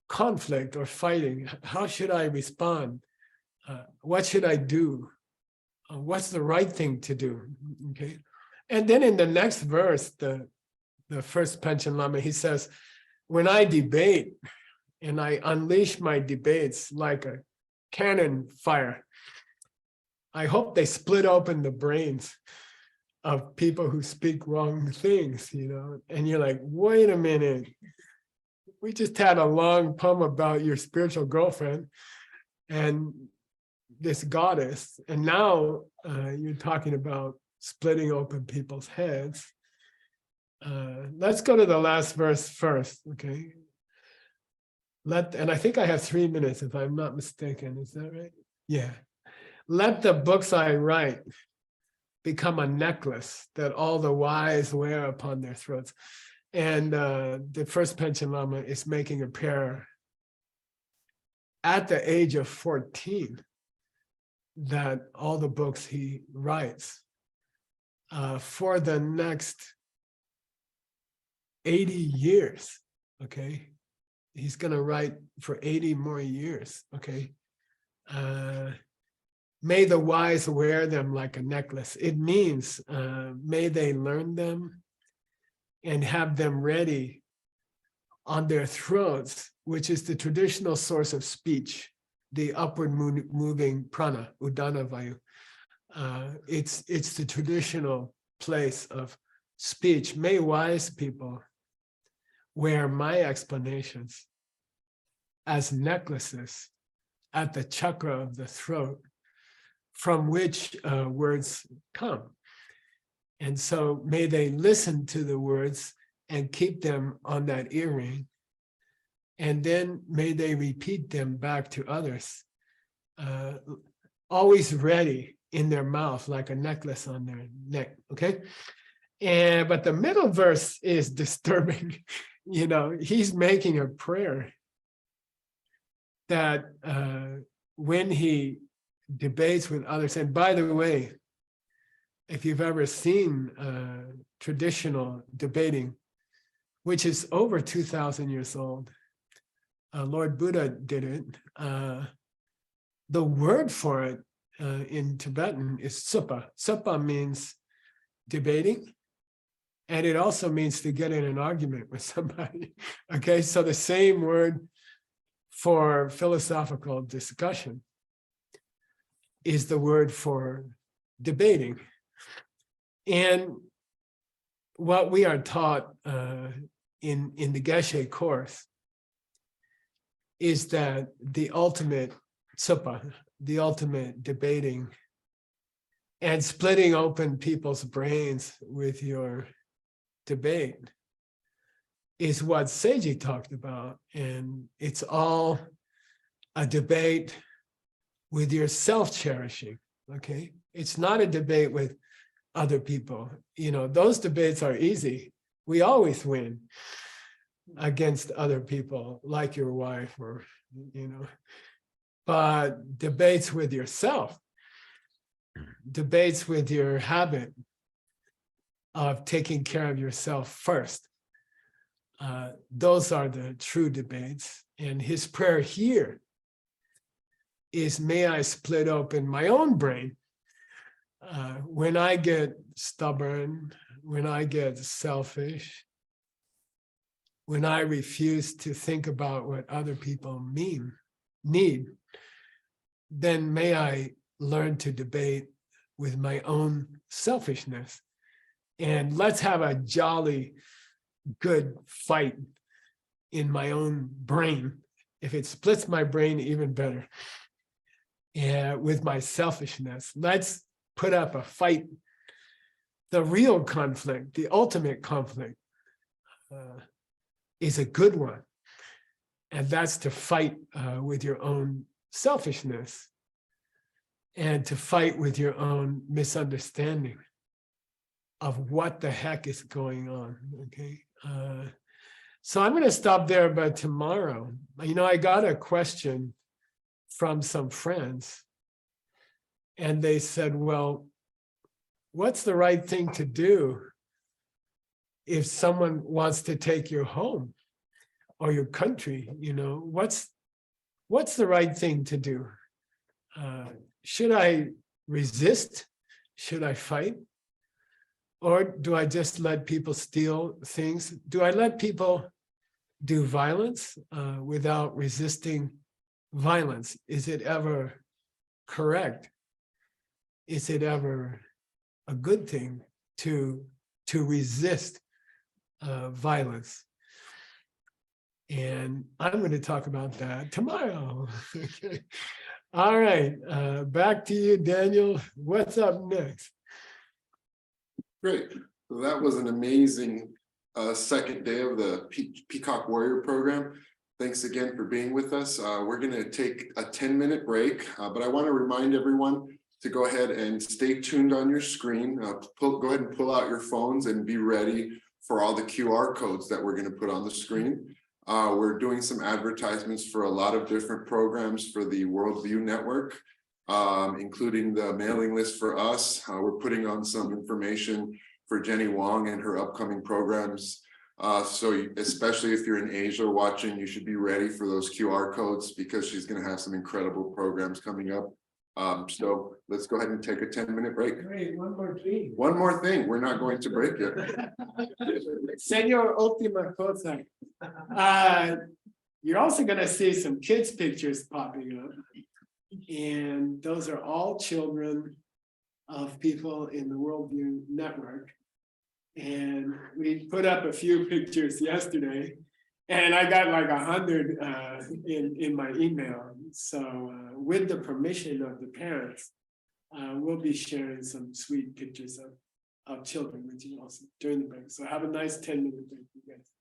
conflict or fighting. How should I respond? What should I do? What's the right thing to do? Okay. And then in the next verse, the first Panchen Lama, he says, when I debate and I unleash my debates like a cannon fire, I hope they split open the brains of people who speak wrong things, you know. And you're like, wait a minute. We just had a long poem about your spiritual girlfriend and this goddess. And now you're talking about splitting open people's heads. Let's go to the last verse first, okay? And I think I have 3 minutes if I'm not mistaken, is that right? Yeah. Let the books I write become a necklace that all the wise wear upon their throats. And the first Panchen Lama is making a prayer at the age of 14 that all the books he writes for the next 80 years, okay? He's gonna write for 80 more years, okay? May the wise wear them like a necklace. It means may they learn them and have them ready on their throats, which is the traditional source of speech, the upward moving prana, udana vayu. It's the traditional place of speech. May wise people wear my explanations as necklaces at the chakra of the throat, from which words come. And so may they listen to the words and keep them on that earring. And then may they repeat them back to others, always ready in their mouth like a necklace on their neck, okay? But the middle verse is disturbing. You know, he's making a prayer that when he debates with others, and by the way, if you've ever seen traditional debating, which is over 2,000 years old, Lord Buddha did it. The word for it in Tibetan is supa. Supa means debating, and it also means to get in an argument with somebody. Okay, so the same word for philosophical discussion is the word for debating. And what we are taught in the Geshe course is that the ultimate supa, the ultimate debating and splitting open people's brains with your debate is what Seiji talked about. And it's all a debate with your self-cherishing, okay? It's not a debate with other people. You know, those debates are easy. We always win against other people, like your wife or, you know. But debates with yourself, debates with your habit of taking care of yourself first, those are the true debates. And his prayer here is, may I split open my own brain when I get stubborn, when I get selfish, when I refuse to think about what other people need, then may I learn to debate with my own selfishness. And let's have a jolly good fight in my own brain. If it splits my brain, even better. And with my selfishness, let's put up a fight. The real conflict, the ultimate conflict, is a good one. And that's to fight with your own selfishness and to fight with your own misunderstanding of what the heck is going on, okay? So I'm gonna stop there, but tomorrow, I got a question from some friends and they said, well, what's the right thing to do if someone wants to take your home or your country? What's the right thing to do? Should I resist? Should I fight? Or do I just let people steal things? Do I let people do violence without resisting violence? Is it ever correct? Is it ever a good thing to resist violence? And I'm going to talk about that tomorrow. Okay. All right, back to you, Daniel. What's up next? Great. Well, that was an amazing second day of the Peacock Warrior program. Thanks again for being with us. We're going to take a 10-minute break, but I want to remind everyone to go ahead and stay tuned on your screen. Go ahead and pull out your phones and be ready for all the QR codes that we're going to put on the screen. We're doing some advertisements for a lot of different programs for the Worldview Network, including the mailing list for us. We're putting on some information for Jenny Wong and her upcoming programs. So especially if you're in Asia watching, you should be ready for those QR codes because she's going to have some incredible programs coming up. So let's go ahead and take a 10-minute break. Great, one more thing. One more thing, we're not going to break yet. Senor Ultima Cosa. You're also going to see some kids' pictures popping up. And those are all children of people in the Worldview Network. And we put up a few pictures yesterday, and I got like 100 in my email. So with the permission of the parents, we'll be sharing some sweet pictures of children, which is awesome during the break. So have a nice 10-minute break, you guys.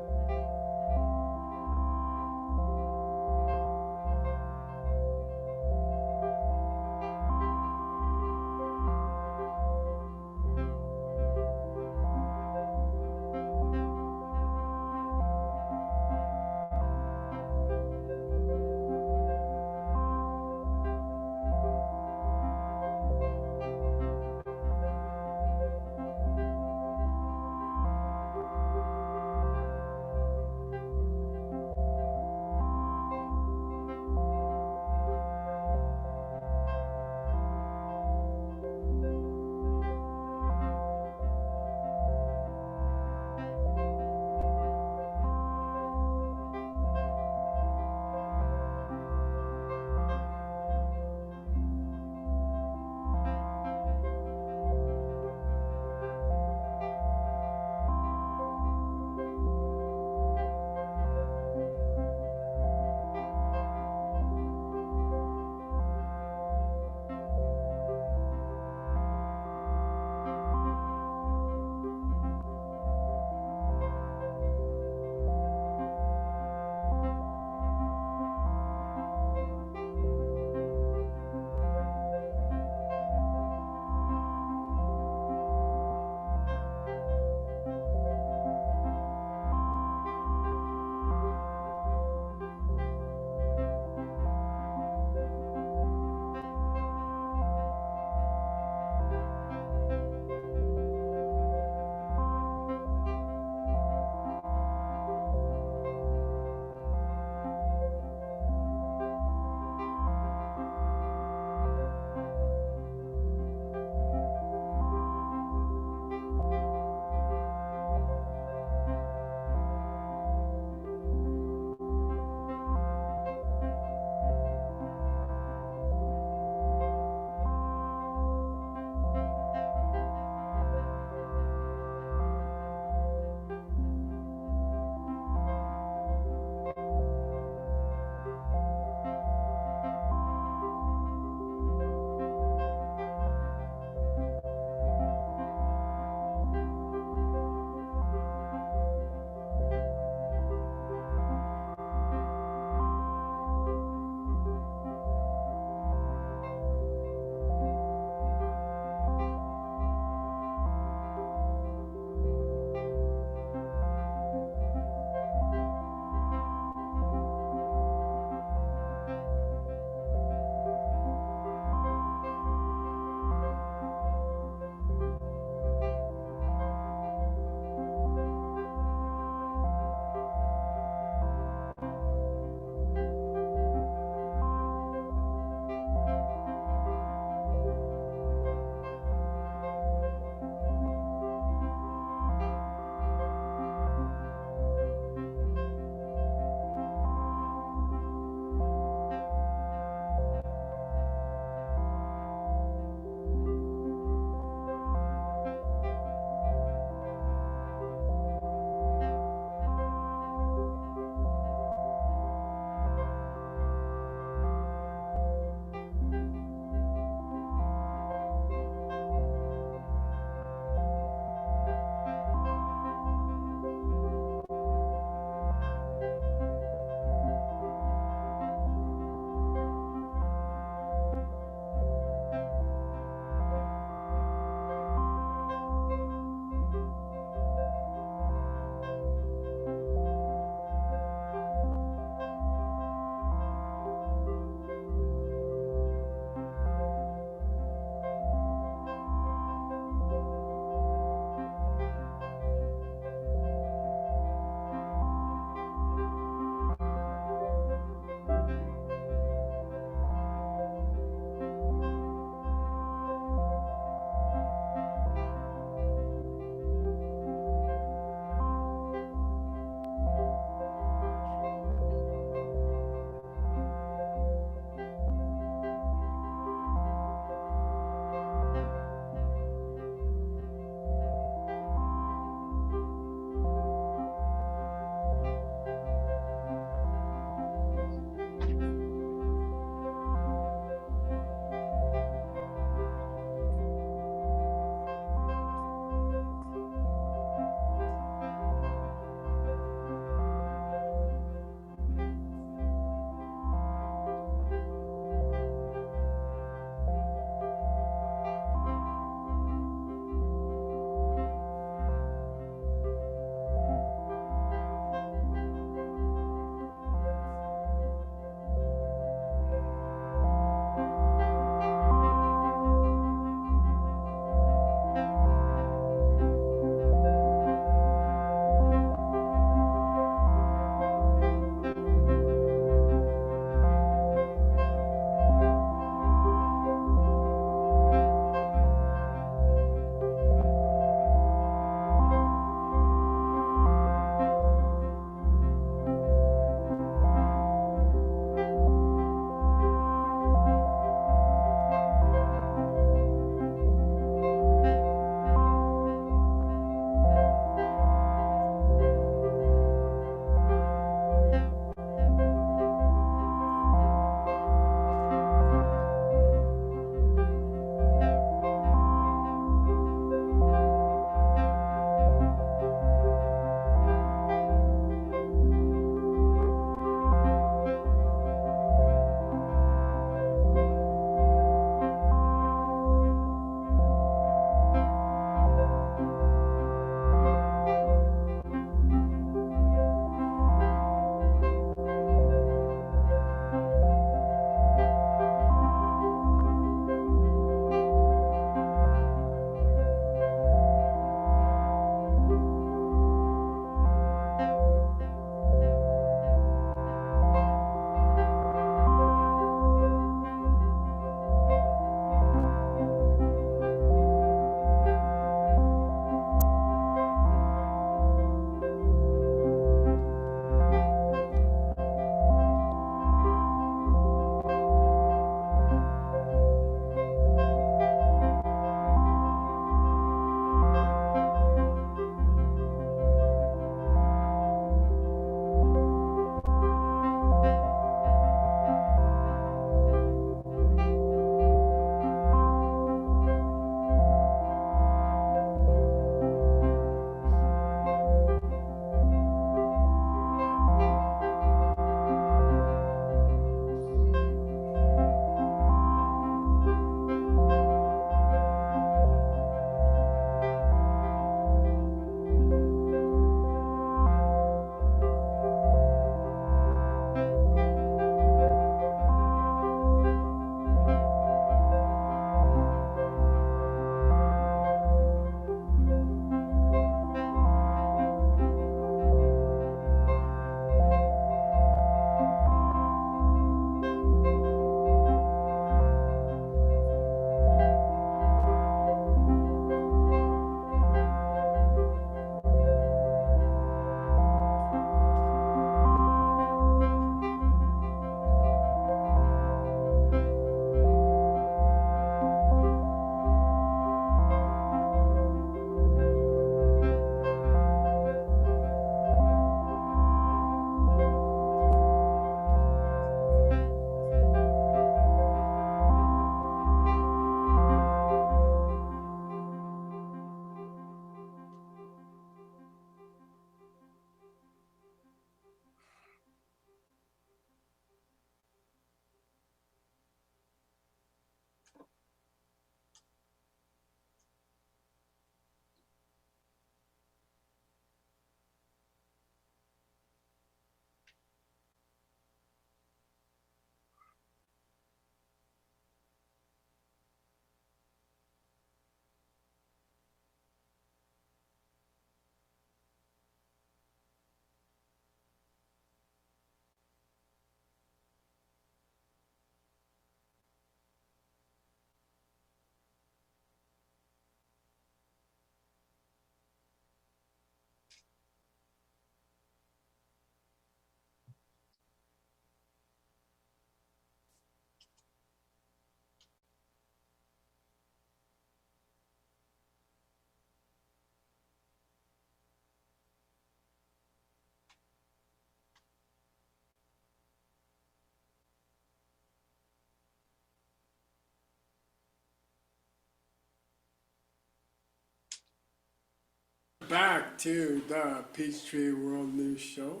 back to the Peachtree World News Show.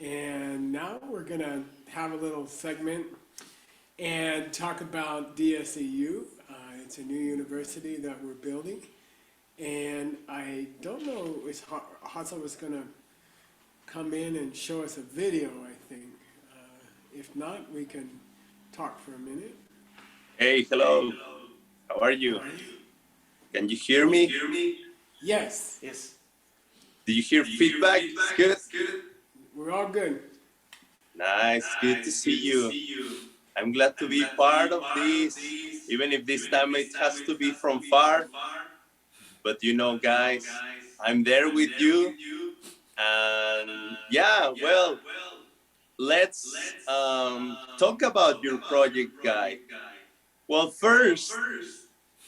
And now we're going to have a little segment and talk about DSEU. It's a new university that we're building. And I don't know if Hassel was going to come in and show us a video, I think. If not, we can talk for a minute. Hey, hello. How are you? Can you hear me? Yes. Yes. Do you hear feedback? Good? We're all good. Nice, good to see you. I'm glad to be part of this, even if this time it has to be from far. But you know, guys, I'm there with you. And yeah, well, let's talk about your project, guy. Well, first,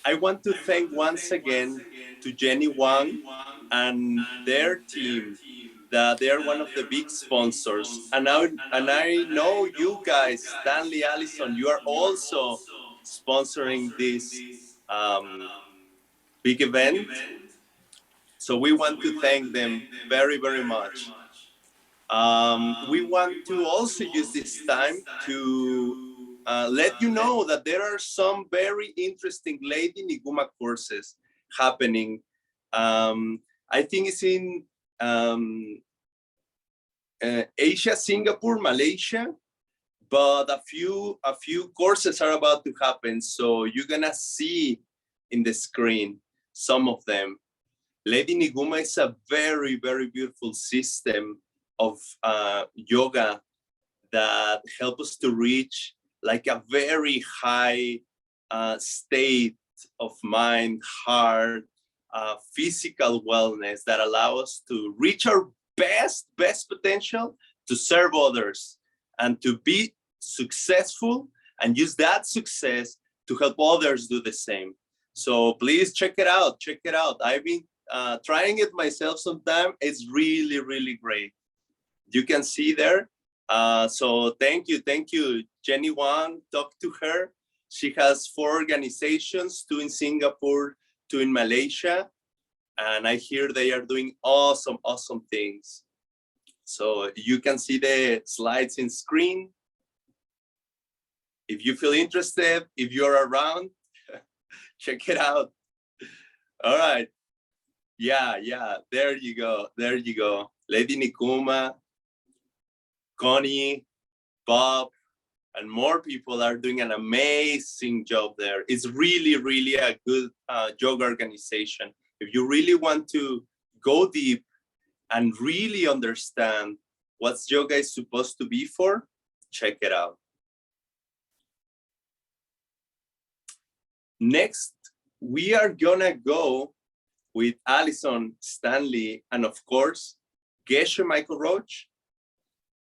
I want to thank once again to Jenny Wang and their team that they are one of the big sponsors. And I know you guys, Stanley, Allison, you are also sponsoring this big event. So we want to thank them very, very much. We want to also use this time to let you know that there are some very interesting Lady Niguma courses happening. I think it's in Asia, Singapore, Malaysia, but a few courses are about to happen. So you're gonna see in the screen some of them. Lady Niguma is a very, very beautiful system of yoga that help us to reach like a very high state of mind, heart, physical wellness that allow us to reach our best potential to serve others and to be successful and use that success to help others do the same. So please check it out. I've been trying it myself sometime. It's really, really great. You can see there. So thank you, Jenny Wang. Talk to her. She has 4 organizations, 2 in Singapore, 2 in Malaysia. And I hear they are doing awesome things. So you can see the slides in screen. If you feel interested, if you're around, check it out. All right. Yeah, there you go. Lady Nikuma, Connie, Bob, and more people are doing an amazing job there. It's really, really a good yoga organization. If you really want to go deep and really understand what yoga is supposed to be for, check it out. Next, we are gonna go with Allison, Stanley, and of course, Geshe Michael Roach.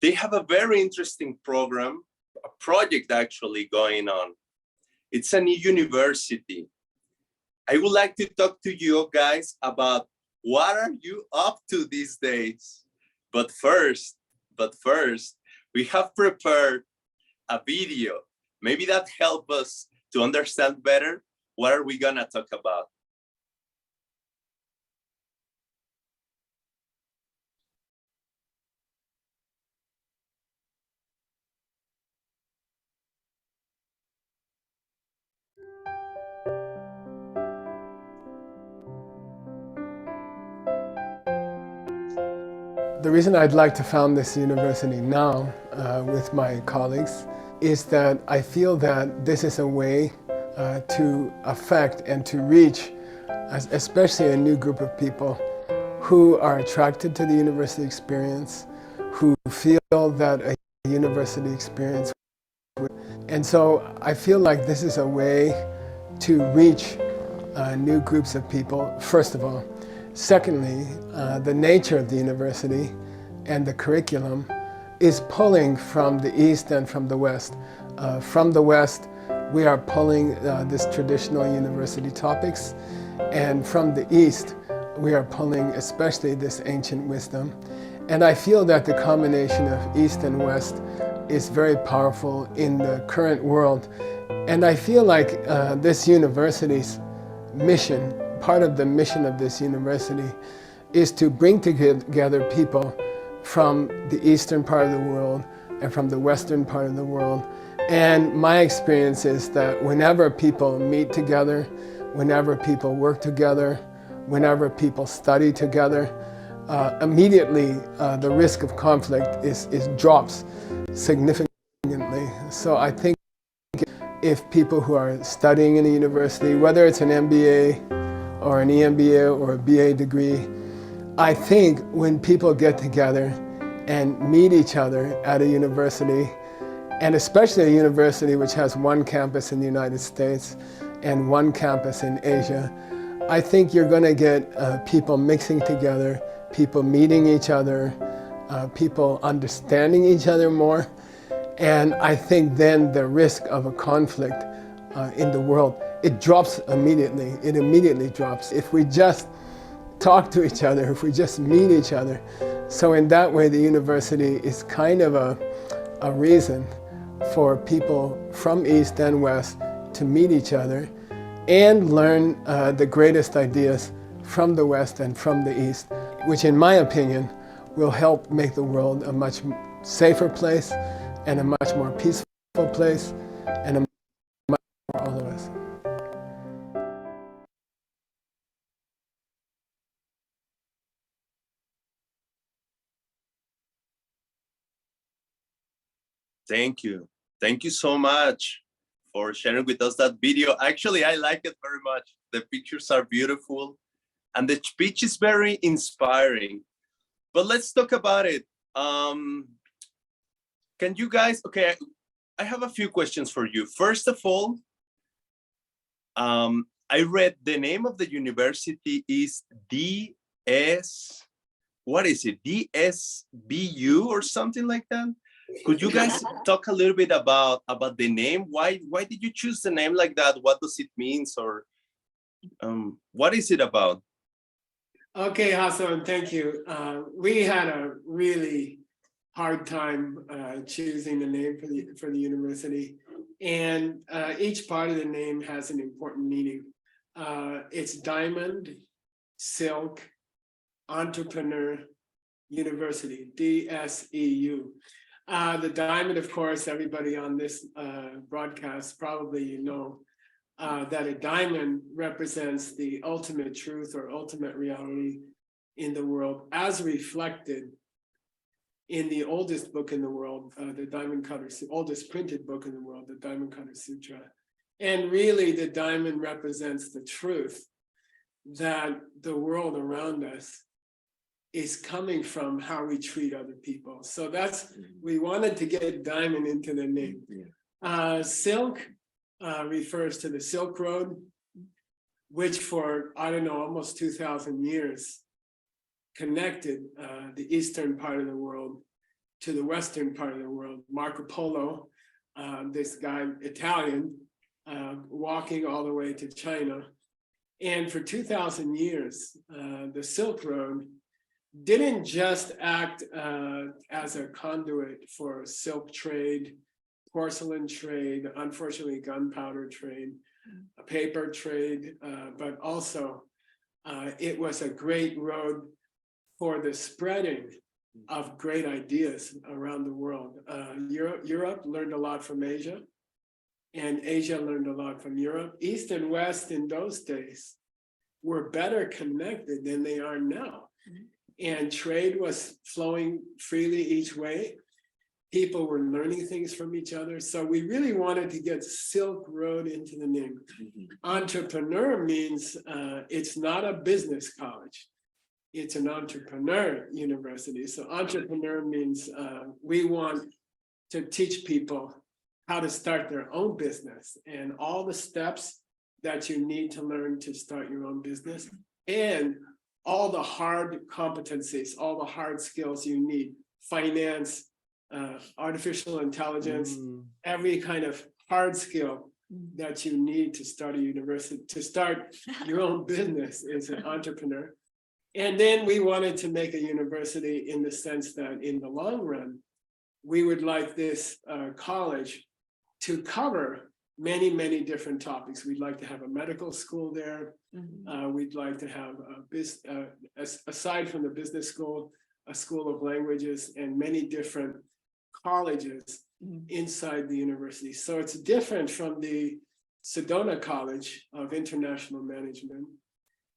They have a very interesting program, a project actually going on. It's a new university. I would like to talk to you guys about what are you up to these days. But first, we have prepared a video. Maybe that help us to understand better what are we gonna talk about. The reason I'd like to found this university now with my colleagues is that I feel that this is a way to affect and to reach especially a new group of people who are attracted to the university experience, who feel that a university experience. And so I feel like this is a way to reach new groups of people, first of all. Secondly, the nature of the university and the curriculum is pulling from the East and from the West. From the West, we are pulling this traditional university topics, and from the East, we are pulling especially this ancient wisdom. And I feel that the combination of East and West is very powerful in the current world. And I feel like this university's mission, part of the mission of this university is to bring together people from the eastern part of the world and from the western part of the world. And my experience is that whenever people meet together, whenever people work together, whenever people study together, immediately the risk of conflict is drops significantly. So I think if people who are studying in a university, whether it's an MBA or an EMBA or a BA degree, I think when people get together and meet each other at a university, and especially a university which has one campus in the United States and one campus in Asia, I think you're going to get people mixing together, people meeting each other, people understanding each other more. And I think then the risk of a conflict in the world, it drops immediately. It immediately drops. If we just talk to each other, if we just meet each other. So in that way, the university is kind of a reason for people from East and West to meet each other and learn the greatest ideas from the West and from the East, which in my opinion will help make the world a much safer place and a much more peaceful place and a much for all of us. Thank you. Thank you so much for sharing with us that video. Actually, I like it very much. The pictures are beautiful and the speech is very inspiring. But let's talk about it. Can you guys, okay, I have a few questions for you. First of all, I read the name of the university is what is it? DSBU or something like that? Could you guys talk a little bit about the name? Why did you choose the name like that? What does it mean? Or what is it about? Okay, Hassan, thank you. We had a really hard time choosing the name for the university, and each part of the name has an important meaning. It's Diamond, Silk, Entrepreneur University, DSEU. The diamond, of course, everybody on this broadcast probably know that a diamond represents the ultimate truth or ultimate reality in the world, as reflected in the oldest book in the world, the Diamond Cutter, oldest printed book in the world, the Diamond Cutter Sutra. And really, the diamond represents the truth that the world around us is coming from how we treat other people. So that's, we wanted to get diamond into the name. Silk refers to the Silk Road, which for, I don't know, almost 2,000 years connected the eastern part of the world to the western part of the world. Marco Polo, this guy, Italian, walking all the way to China. And for 2,000 years, the Silk Road didn't just act as a conduit for silk trade, porcelain trade, unfortunately gunpowder trade, a paper trade, but also it was a great road for the spreading of great ideas around the world. Europe learned a lot from Asia, and Asia learned a lot from Europe. East and West in those days were better connected than they are now. And trade was flowing freely each way. People were learning things from each other. So we really wanted to get Silk Road into the name. Entrepreneur means it's not a business college. It's an entrepreneur university. So entrepreneur means we want to teach people how to start their own business and all the steps that you need to learn to start your own business, and all the hard competencies, all the hard skills you need, finance, artificial intelligence, every kind of hard skill that you need to start a university, to start your own business as an entrepreneur. And then we wanted to make a university in the sense that in the long run, we would like this college to cover many different topics. We'd like to have a medical school there. Mhm. We'd like to have aside from the business school, a school of languages and many different colleges Mhm. inside the university. So it's different from the Sedona College of International Management,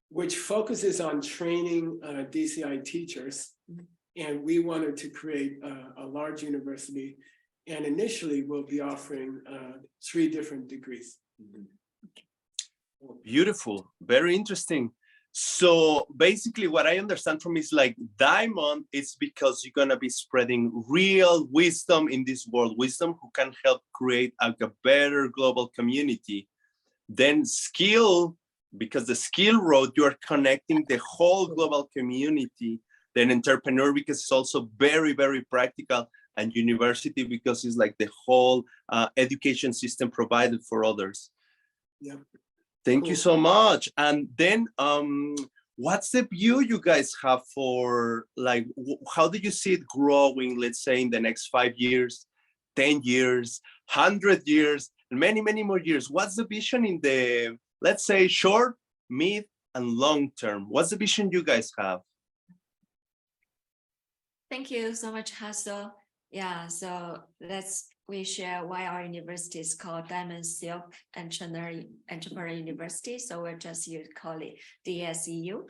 which focuses on training DCI teachers. Mhm. And we wanted to create a large university. And initially we'll be offering 3 different degrees. Beautiful, very interesting. So basically what I understand from is like Diamond is because you're gonna be spreading real wisdom in this world, wisdom who can help create a better global community. Then skill, because the skill road, you are connecting the whole global community. Then entrepreneur, because it's also very practical, and university because it's like the whole education system provided for others. Yep. Thank you Cool. so much. And then what's the view you guys have for like, how do you see it growing, let's say in the next 5 years, 10 years, 100 years, and many more years? What's the vision in the, let's say, short, mid, and long term? What's the vision you guys have? Thank you so much, Hassel. Yeah, so we share why our university is called Diamond Silk Entrepreneur University. So we're just here to call it DSEU.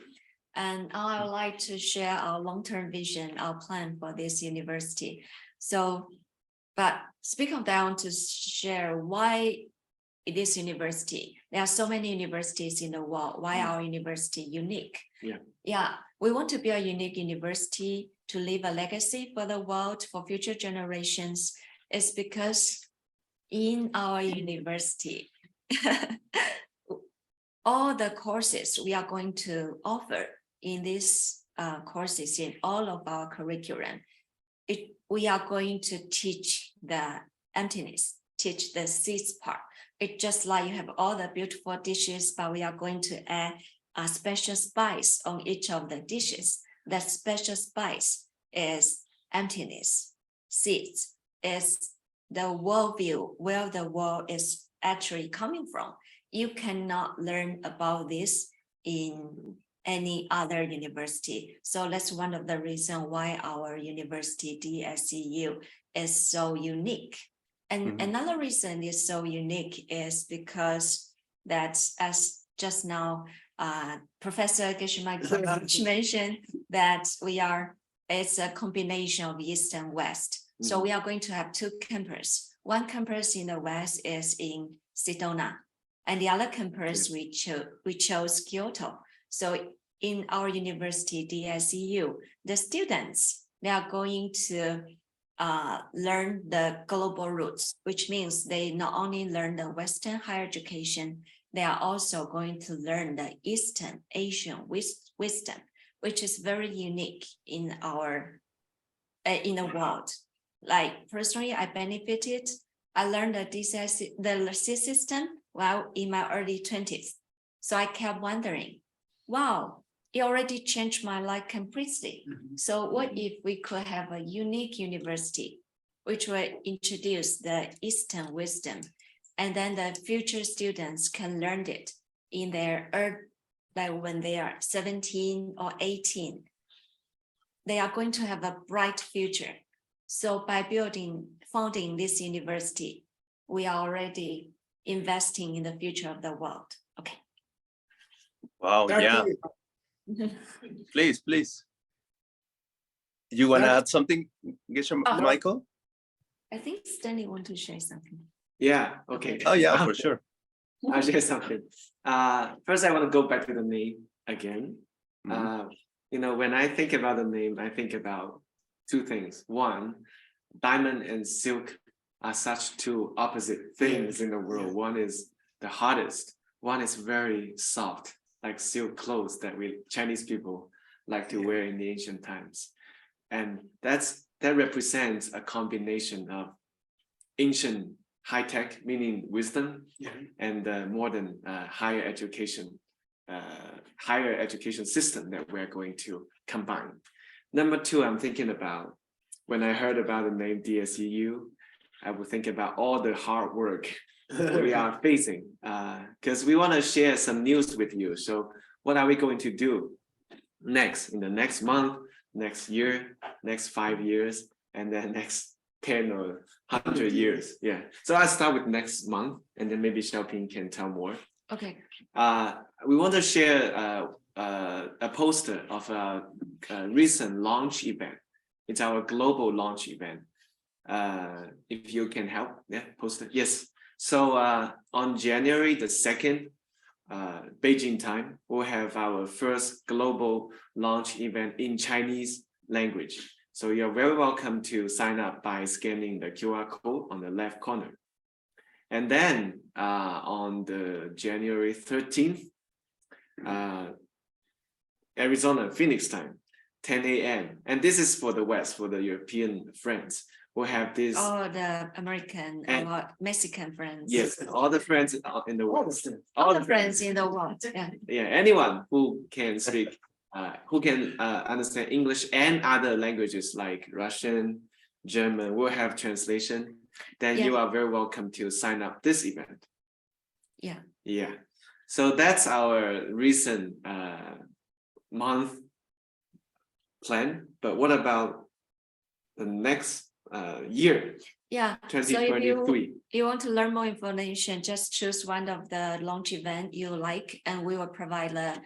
And I would like to share our long-term vision, our plan for this university. So, but speaking of that, I want to share why this university. There are so many universities in the world. Why our university unique? Yeah, we want to be a unique university to leave a legacy for the world, for future generations. It's because in our university, all the courses we are going to offer in these courses in all of our curriculum, we are going to teach the emptiness, teach the seeds part. It's just like you have all the beautiful dishes, but we are going to add a special spice on each of the dishes. That special spice is emptiness. Seeds is the worldview, where the world is actually coming from. You cannot learn about this in any other university. So that's one of the reasons why our university, DSEU, is so unique. And another reason it's so unique is because that's, as just now, Professor Geshe Michael mentioned, that it's a combination of East and West. So we are going to have 2 campuses. One campus in the West is in Sedona, and the other campus we chose Kyoto. So in our university, DSEU, the students, they are going to learn the global roots, which means they not only learn the Western higher education, they are also going to learn the Eastern Asian wisdom, which is very unique in our in the world. Like personally, I benefited. I learned the C system while in my early 20s. So I kept wondering, wow, it already changed my life completely. So what if we could have a unique university which will introduce the Eastern wisdom, and then the future students can learn it in their like when they are 17 or 18, they are going to have a bright future. So by founding this university, we are already investing in the future of the world. Okay. Wow, yeah. Please. You want to add something, Geshe Michael? I think Stanley want to share something. Yeah, okay. Oh yeah, for sure. I'll share something. First, I want to go back to the name again. When I think about the name, I think about 2 things. One, diamond and silk are such 2 opposite things in the world. One is the hardest. One is very soft, like silk clothes that Chinese people like to wear in the ancient times. And that represents a combination of ancient high-tech, meaning wisdom, and modern higher education system that we're going to combine. Number 2, I'm thinking about, when I heard about the name DSEU, I would think about all the hard work we are facing, because we want to share some news with you. So what are we going to do next in the next month, next year, next 5 years, and then next 10 or 100 years? Yeah. So I'll start with next month, and then maybe Xiaoping can tell more. Okay. We want to share a poster of a recent launch event. It's our global launch event. If you can help, yeah, poster. Yes. So on January the 2nd, Beijing time, we'll have our first global launch event in Chinese language. So you're very welcome to sign up by scanning the QR code on the left corner. And then on the January 13th, Arizona, Phoenix time, 10 a.m. And this is for the West, for the European friends. We'll have this. All the American And- or Mexican friends. Yes, all the friends in the West. All the friends in the world. Yeah. Yeah, anyone who can speak, who can understand English and other languages like Russian, German, will have translation. Then you are very welcome to sign up this event. Yeah. Yeah. So that's our recent month plan. But what about the next year, Yeah. So if 2023? you want to learn more information, just choose one of the launch event you like, and we will provide the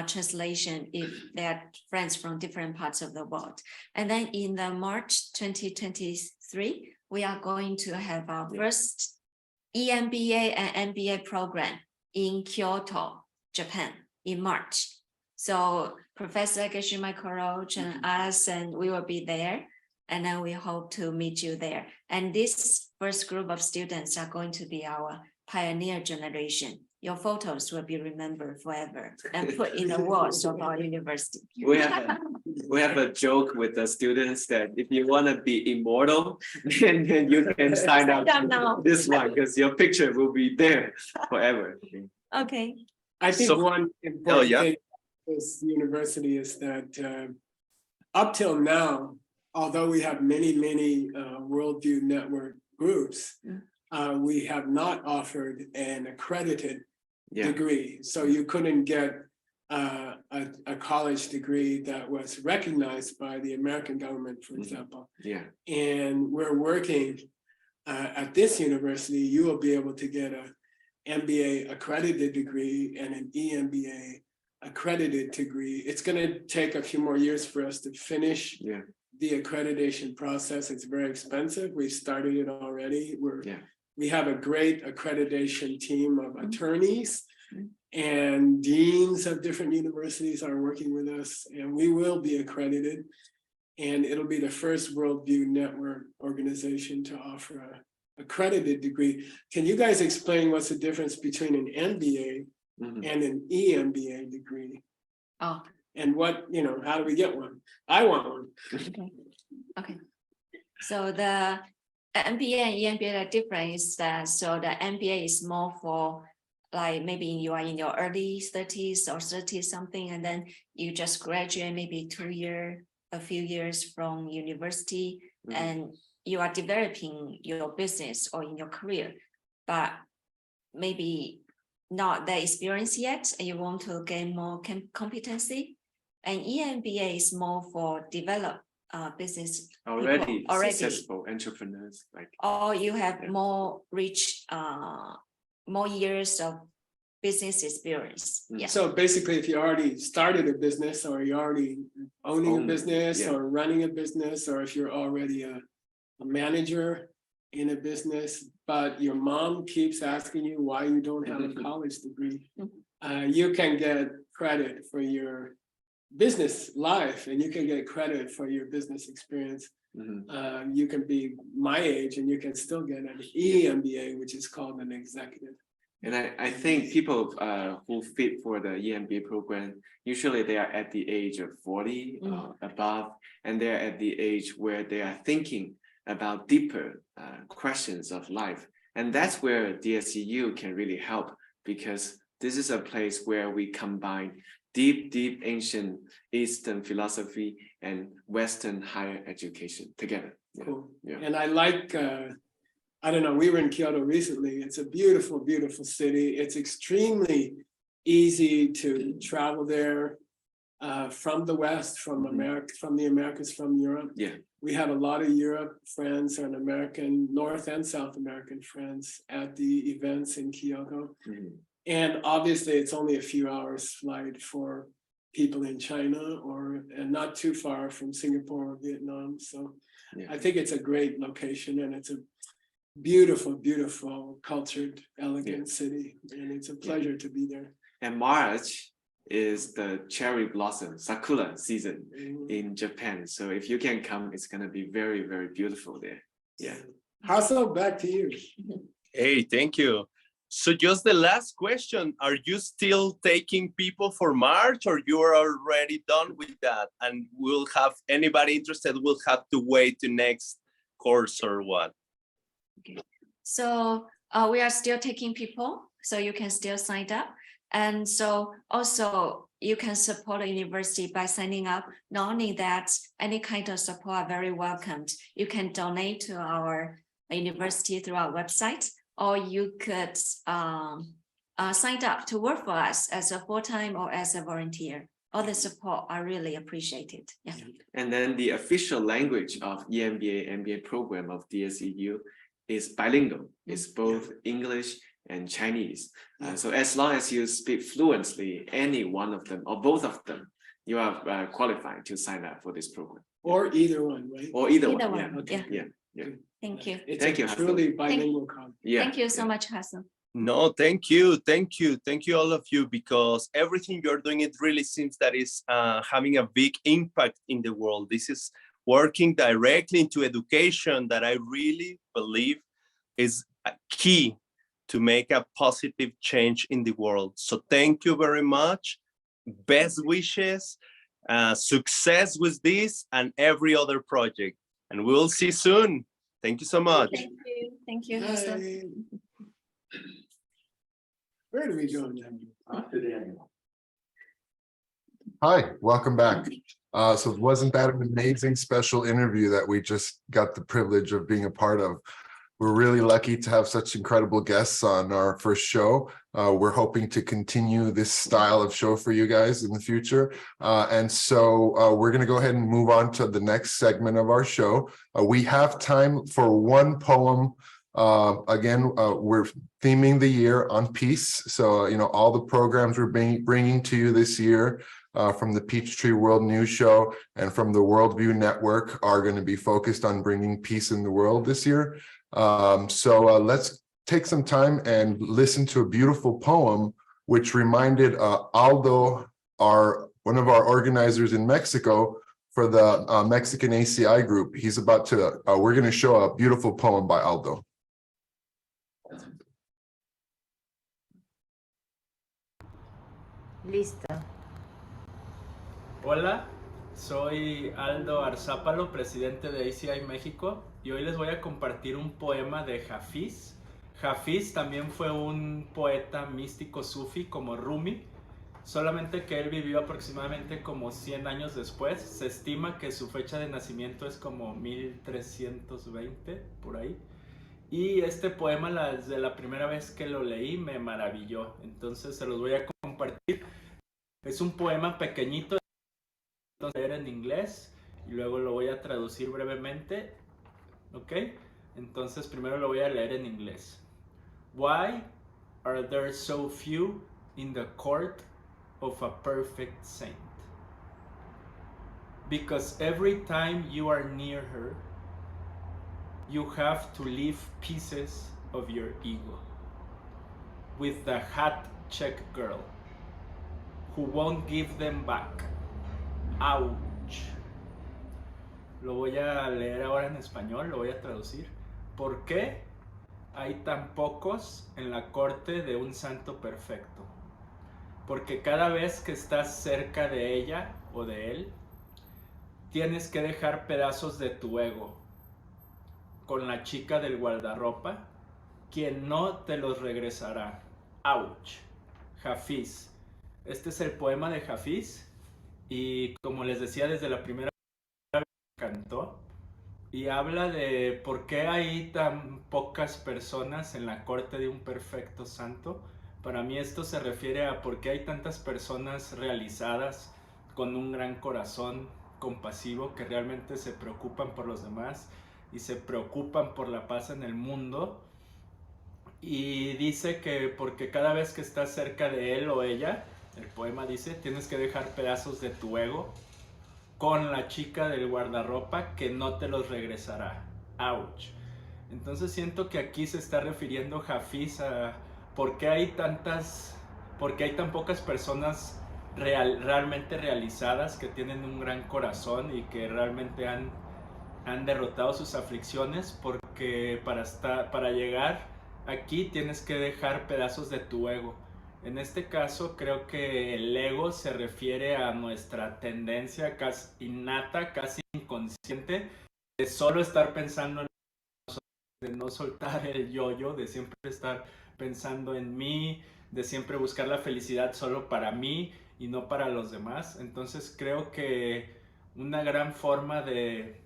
translation if they are friends from different parts of the world. And then in the March 2023, we are going to have our first EMBA and MBA program in Kyoto, Japan, in March. So Professor Geshe Michael and us, and we will be there. And then we hope to meet you there. And this first group of students are going to be our pioneer generation. Your photos will be remembered forever and put in the walls of our university. We have a joke with the students that if you want to be immortal, then you can sign up now. this one because your picture will be there forever. Okay. I think So- one important yeah. thing of this university is that up till now, although we have many Worldview Network groups, we have not offered an accredited degree. So you couldn't get a college degree that was recognized by the American government, for example. Yeah. And we're working at this university, you will be able to get a MBA accredited degree and an EMBA accredited degree. It's going to take a few more years for us to finish the accreditation process. It's very expensive. We've started it already. We have a great accreditation team of attorneys and deans of different universities are working with us, and we will be accredited. And it'll be the first Worldview Network organization to offer a accredited degree. Can you guys explain what's the difference between an MBA and an EMBA degree? Oh, And what, how do we get one? I want one. okay. So the MBA and EMBA, the difference is that, so the MBA is more for like maybe you are in your early 30s or 30 something, and then you just graduate maybe a few years from university, and you are developing your business or in your career, but maybe not that experience yet, and you want to gain more competency. And EMBA is more for develop business Already people, successful entrepreneurs, like, or you have more rich, more years of business experience. Yeah. So basically, if you already started a business, or you're already owning a business or running a business, or if you're already a manager in a business, but your mom keeps asking you why you don't have a college degree, you can get credit for your business life, and you can get credit for your business experience. You can be my age and you can still get an EMBA, which is called an executive. and I think people who fit for the EMBA program, usually they are at the age of 40 above, and they're at the age where they are thinking about deeper questions of life. And that's where DSCU can really help, because this is a place where we combine deep ancient Eastern philosophy and Western higher education together. Cool. Yeah. And I like I don't know, we were in Kyoto recently. It's a beautiful, beautiful city. It's extremely easy to travel there from the West, from America, from the Americas, from Europe. Yeah. We have a lot of Europe friends and American, North and South American friends at the events in Kyoto. And obviously it's only a few hours flight for people in China and not too far from Singapore or Vietnam. So I think it's a great location and it's a beautiful, beautiful, cultured, elegant city. And it's a pleasure to be there. And March is the cherry blossom, sakura season in Japan. So if you can come, it's gonna be very, very beautiful there. Yeah. Hassel, back to you. Hey, thank you. So just the last question, are you still taking people for March or you are already done with that? And we'll have anybody interested will have to wait to next course or what? Okay. So we are still taking people, so you can still sign up. And so also you can support the university by signing up. Not only that, any kind of support are very welcomed. You can donate to our university through our website, or you could sign up to work for us as a full-time or as a volunteer. All the support are really appreciated. Yeah. And then the official language of EMBA MBA program of DSEU is bilingual. It's both English and Chinese. So as long as you speak fluently any one of them or both of them, you are qualified to sign up for this program. Or either one, right? Or either Either one. one, Yeah. yeah. Yeah. Thank you. It's Thank a you, Hassel. truly bilingual conference. Yeah. Thank you so much, Hassan. No, thank you. Thank you. Thank you, all of you, because everything you're doing, it really seems that is having a big impact in the world. This is working directly into education that I really believe is a key to make a positive change in the world. So thank you very much. Best wishes, success with this and every other project. And we'll see soon. Thank you so much. Thank you. Thank you, Hassan. Hi. Where do we go now? Hi, welcome back. So wasn't that an amazing special interview that we just got the privilege of being a part of? We're really lucky to have such incredible guests on our first show. We're hoping to continue this style of show for you guys in the future. And so we're going to go ahead and move on to the next segment of our show. We have time for one poem. Again, we're theming the year on peace. So, all the programs we're bringing to you this year from the Peachtree World News Show and from the Worldview Network are going to be focused on bringing peace in the world this year. So let's take some time and listen to a beautiful poem which reminded Aldo, one of our organizers in Mexico for the Mexican ACI group. He's about to, we're going to show a beautiful poem by Aldo. Listo. Hola, soy Aldo Arzápalo, presidente de ACI México, y hoy les voy a compartir un poema de Hafiz. Hafiz también fue un poeta místico sufi como Rumi, solamente que él vivió aproximadamente como 100 años después. Se estima que su fecha de nacimiento es como 1320, por ahí. Y este poema, desde la primera vez que lo leí, me maravilló. Entonces se los voy a compartir. Es un poema pequeñito, entonces leer en inglés y luego lo voy a traducir brevemente. ¿Ok? Entonces primero lo voy a leer en inglés. Why are there so few in the court of a perfect saint? Because every time you are near her, you have to leave pieces of your ego with the hat check girl who won't give them back. Ouch. Lo voy a leer ahora en español, lo voy a traducir. ¿Por qué hay tan pocos en la corte de un santo perfecto? Porque cada vez que estás cerca de ella o de él, tienes que dejar pedazos de tu ego con la chica del guardarropa, quien no te los regresará. Ouch. Hafiz. Este es el poema de Hafiz y como les decía desde la primera vez que cantó, y habla de por qué hay tan pocas personas en la corte de un perfecto santo. Para mí esto se refiere a por qué hay tantas personas realizadas con un gran corazón compasivo que realmente se preocupan por los demás y se preocupan por la paz en el mundo. Y dice que porque cada vez que estás cerca de él o ella, el poema dice, tienes que dejar pedazos de tu ego con la chica del guardarropa que no te los regresará. Ouch. Entonces siento que aquí se está refiriendo Hafiz a por qué hay tan pocas personas realmente realizadas que tienen un gran corazón y que realmente han derrotado sus aflicciones, porque para llegar aquí tienes que dejar pedazos de tu ego. En este caso creo que el ego se refiere a nuestra tendencia casi innata, casi inconsciente, de solo estar pensando en nosotros, de no soltar el yo-yo, de siempre estar pensando en mí, de siempre buscar la felicidad solo para mí y no para los demás. Entonces creo que una gran forma de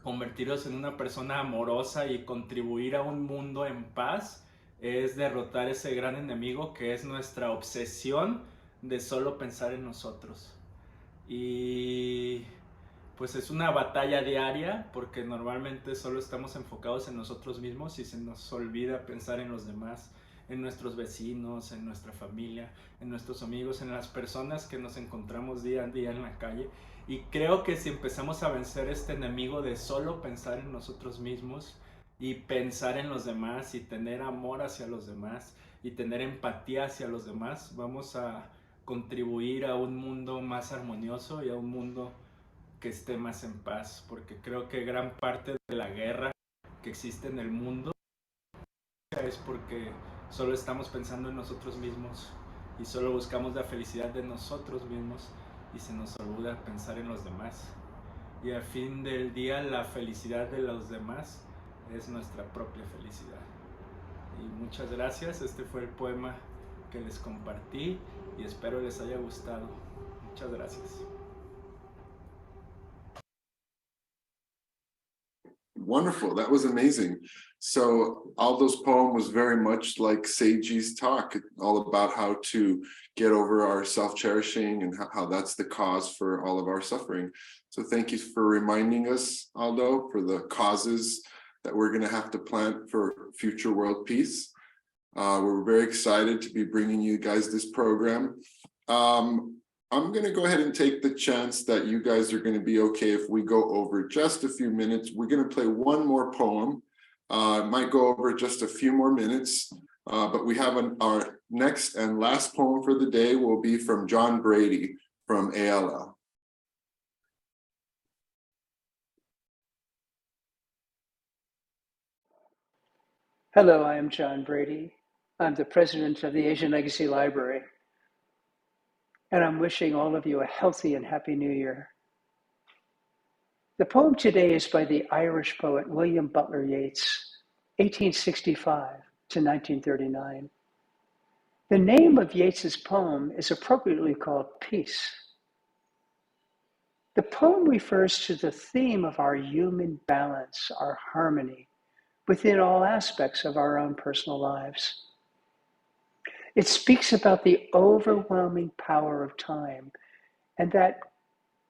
convertirlos en una persona amorosa y contribuir a un mundo en paz es derrotar ese gran enemigo que es nuestra obsesión de solo pensar en nosotros. Y pues es una batalla diaria porque normalmente solo estamos enfocados en nosotros mismos y se nos olvida pensar en los demás, en nuestros vecinos, en nuestra familia, en nuestros amigos, en las personas que nos encontramos día a día en la calle. Y creo que si empezamos a vencer este enemigo de solo pensar en nosotros mismos y pensar en los demás y tener amor hacia los demás y tener empatía hacia los demás, vamos a contribuir a un mundo más armonioso y a un mundo que esté más en paz, porque creo que gran parte de la guerra que existe en el mundo es porque solo estamos pensando en nosotros mismos y solo buscamos la felicidad de nosotros mismos y se nos olvida pensar en los demás. Y al fin del día la felicidad de los demás es nuestra propia felicidad. Y muchas gracias, este fue el poema que les compartí y espero les haya gustado. Muchas gracias. Wonderful. That was amazing. So Aldo's poem was very much like Seiji's talk, all about how to get over our self-cherishing and how that's the cause for all of our suffering. So thank you for reminding us, Aldo, for the causes that we're going to have to plant for future world peace. We're very excited to be bringing you guys this program. I'm going to go ahead and take the chance that you guys are going to be okay if we go over just a few minutes. We're going to play one more poem. It might go over just a few more minutes, but we have our next and last poem for the day will be from John Brady from ALL. Hello, I am John Brady. I'm the president of the Asian Legacy Library, and I'm wishing all of you a healthy and happy new year. The poem today is by the Irish poet William Butler Yeats, 1865 to 1939. The name of Yeats's poem is appropriately called Peace. The poem refers to the theme of our human balance, our harmony, within all aspects of our own personal lives. It speaks about the overwhelming power of time and that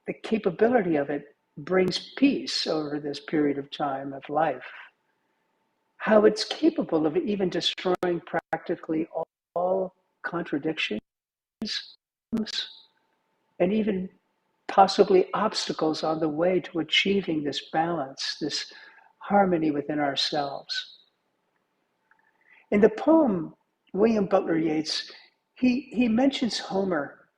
the capability of it brings peace over this period of time of life. How it's capable of even destroying practically all contradictions and even possibly obstacles on the way to achieving this balance, this harmony within ourselves. In the poem, William Butler Yeats, he mentions Homer,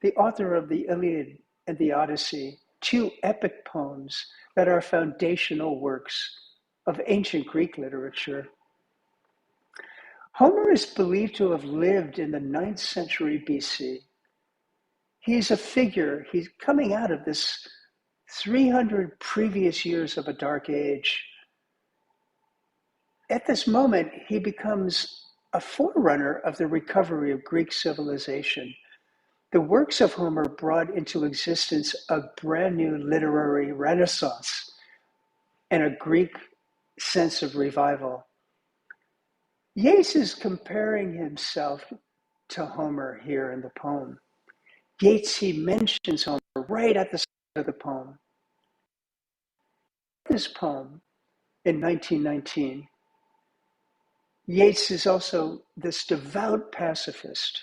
the author of the Iliad and the Odyssey, two epic poems that are foundational works of ancient Greek literature. Homer is believed to have lived in the 9th century BC. He's a figure, he's coming out of this 300 previous years of a dark age. At this moment, he becomes a forerunner of the recovery of Greek civilization. The works of Homer brought into existence a brand new literary renaissance and a Greek sense of revival. Yeats is comparing himself to Homer here in the poem. Yeats, he mentions Homer right at the start of the poem. This poem in 1919, Yeats is also this devout pacifist.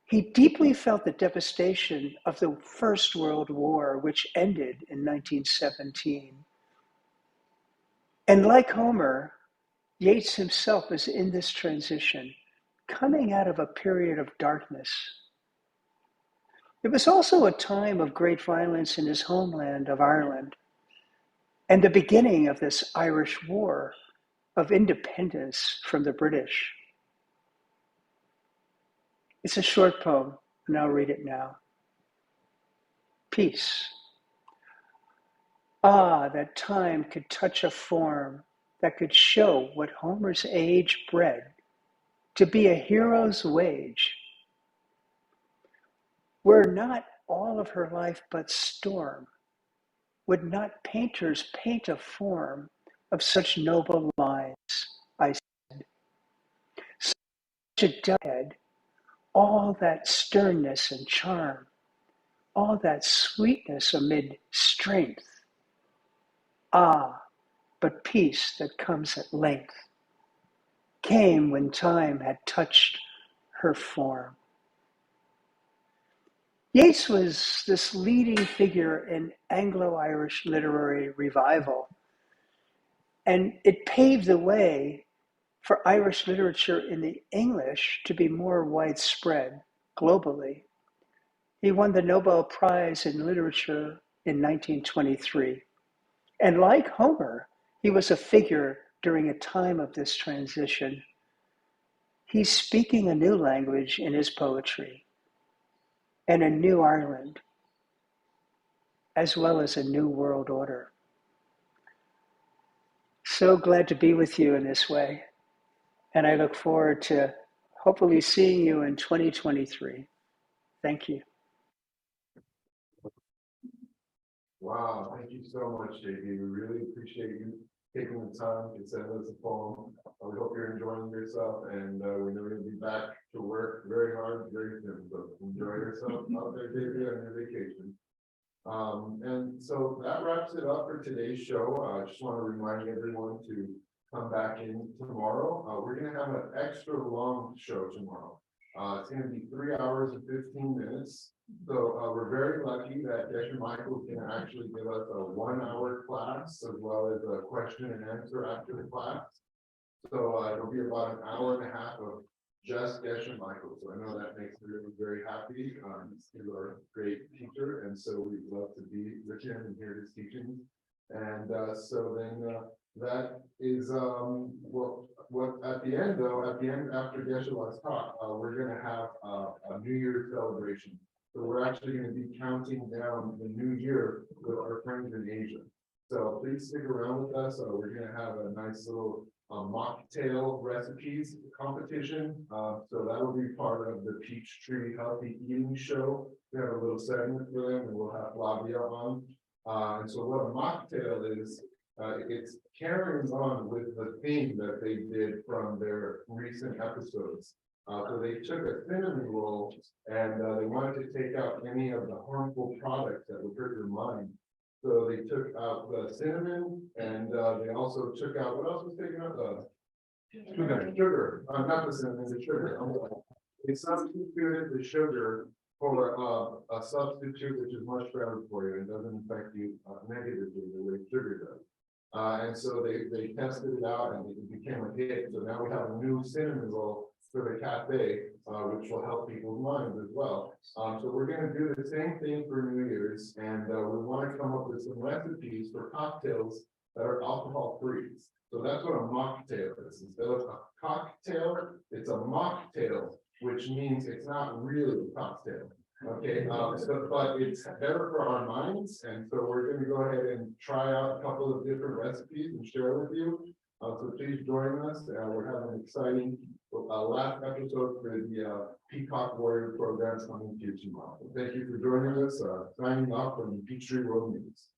He deeply felt the devastation of the First World War, which ended in 1917. And like Homer, Yeats himself is in this transition, coming out of a period of darkness. It was also a time of great violence in his homeland of Ireland, and the beginning of this Irish War of independence from the British. It's a short poem, and I'll read it now. Peace. Ah, that time could touch a form that could show what Homer's age bred to be a hero's wage. Were not all of her life but storm, would not painters paint a form of such noble lines, I said. Such a deadhead, all that sternness and charm, all that sweetness amid strength. Ah, but peace that comes at length came when time had touched her form. Yeats was this leading figure in Anglo-Irish literary revival, and it paved the way for Irish literature in the English to be more widespread globally. He won the Nobel Prize in Literature in 1923. And like Homer, he was a figure during a time of this transition. He's speaking a new language in his poetry, and a new Ireland, as well as a new world order. So glad to be with you in this way, and I look forward to hopefully seeing you in 2023. Thank you. Wow, thank you so much, JB. We really appreciate you taking the time to send us a poem. We hope you're enjoying yourself, and we know you'll be back to work very hard very soon. So enjoy yourself out there, JB, on your vacation. And so that wraps it up for today's show. I just want to remind everyone to come back in tomorrow. We're going to have an extra long show tomorrow. It's going to be 3 hours and 15 minutes. So we're very lucky that Geshe Michael can actually give us a 1 hour class as well as a question and answer after the class. So it'll be about an hour and a half of just Geshe Michael. So I know that makes me really very happy. He's our great teacher, and so we'd love to be with him and hear his teachings. And so then that is what at the end after Geshe was taught, we're going to have a New Year's celebration. So we're actually going to be counting down the new year with our friends in Asia. So please stick around with us. We're going to have a nice little mocktail recipes competition. So that will be part of the Peachtree Healthy Eating Show. We have a little segment for them, and we'll have Flavia on. And so what a mocktail is, it's carrying on with the theme that they did from their recent episodes. So they took a cinnamon roll and they wanted to take out any of the harmful products that would hurt your mind. So they took out the cinnamon, and they also took out, what else was taken out? Sugar. Not the cinnamon, the sugar. They substituted the sugar for a substitute which is much better for you and doesn't affect you negatively the way sugar does. And so they tested it out and it became a hit. So now we have a new cinnamon roll for the cafe, which will help people's minds as well. So we're going to do the same thing for New Year's, and we want to come up with some recipes for cocktails that are alcohol free. So that's what a mocktail is. Instead of a cocktail, it's a mocktail, which means it's not really a cocktail. Okay, but it's better for our minds, and so we're going to go ahead and try out a couple of different recipes and share with you. So please join us. We're having an exciting last episode for the Peacock Warrior program coming to you tomorrow. Thank you for joining us. Signing off from the Peachtree World News.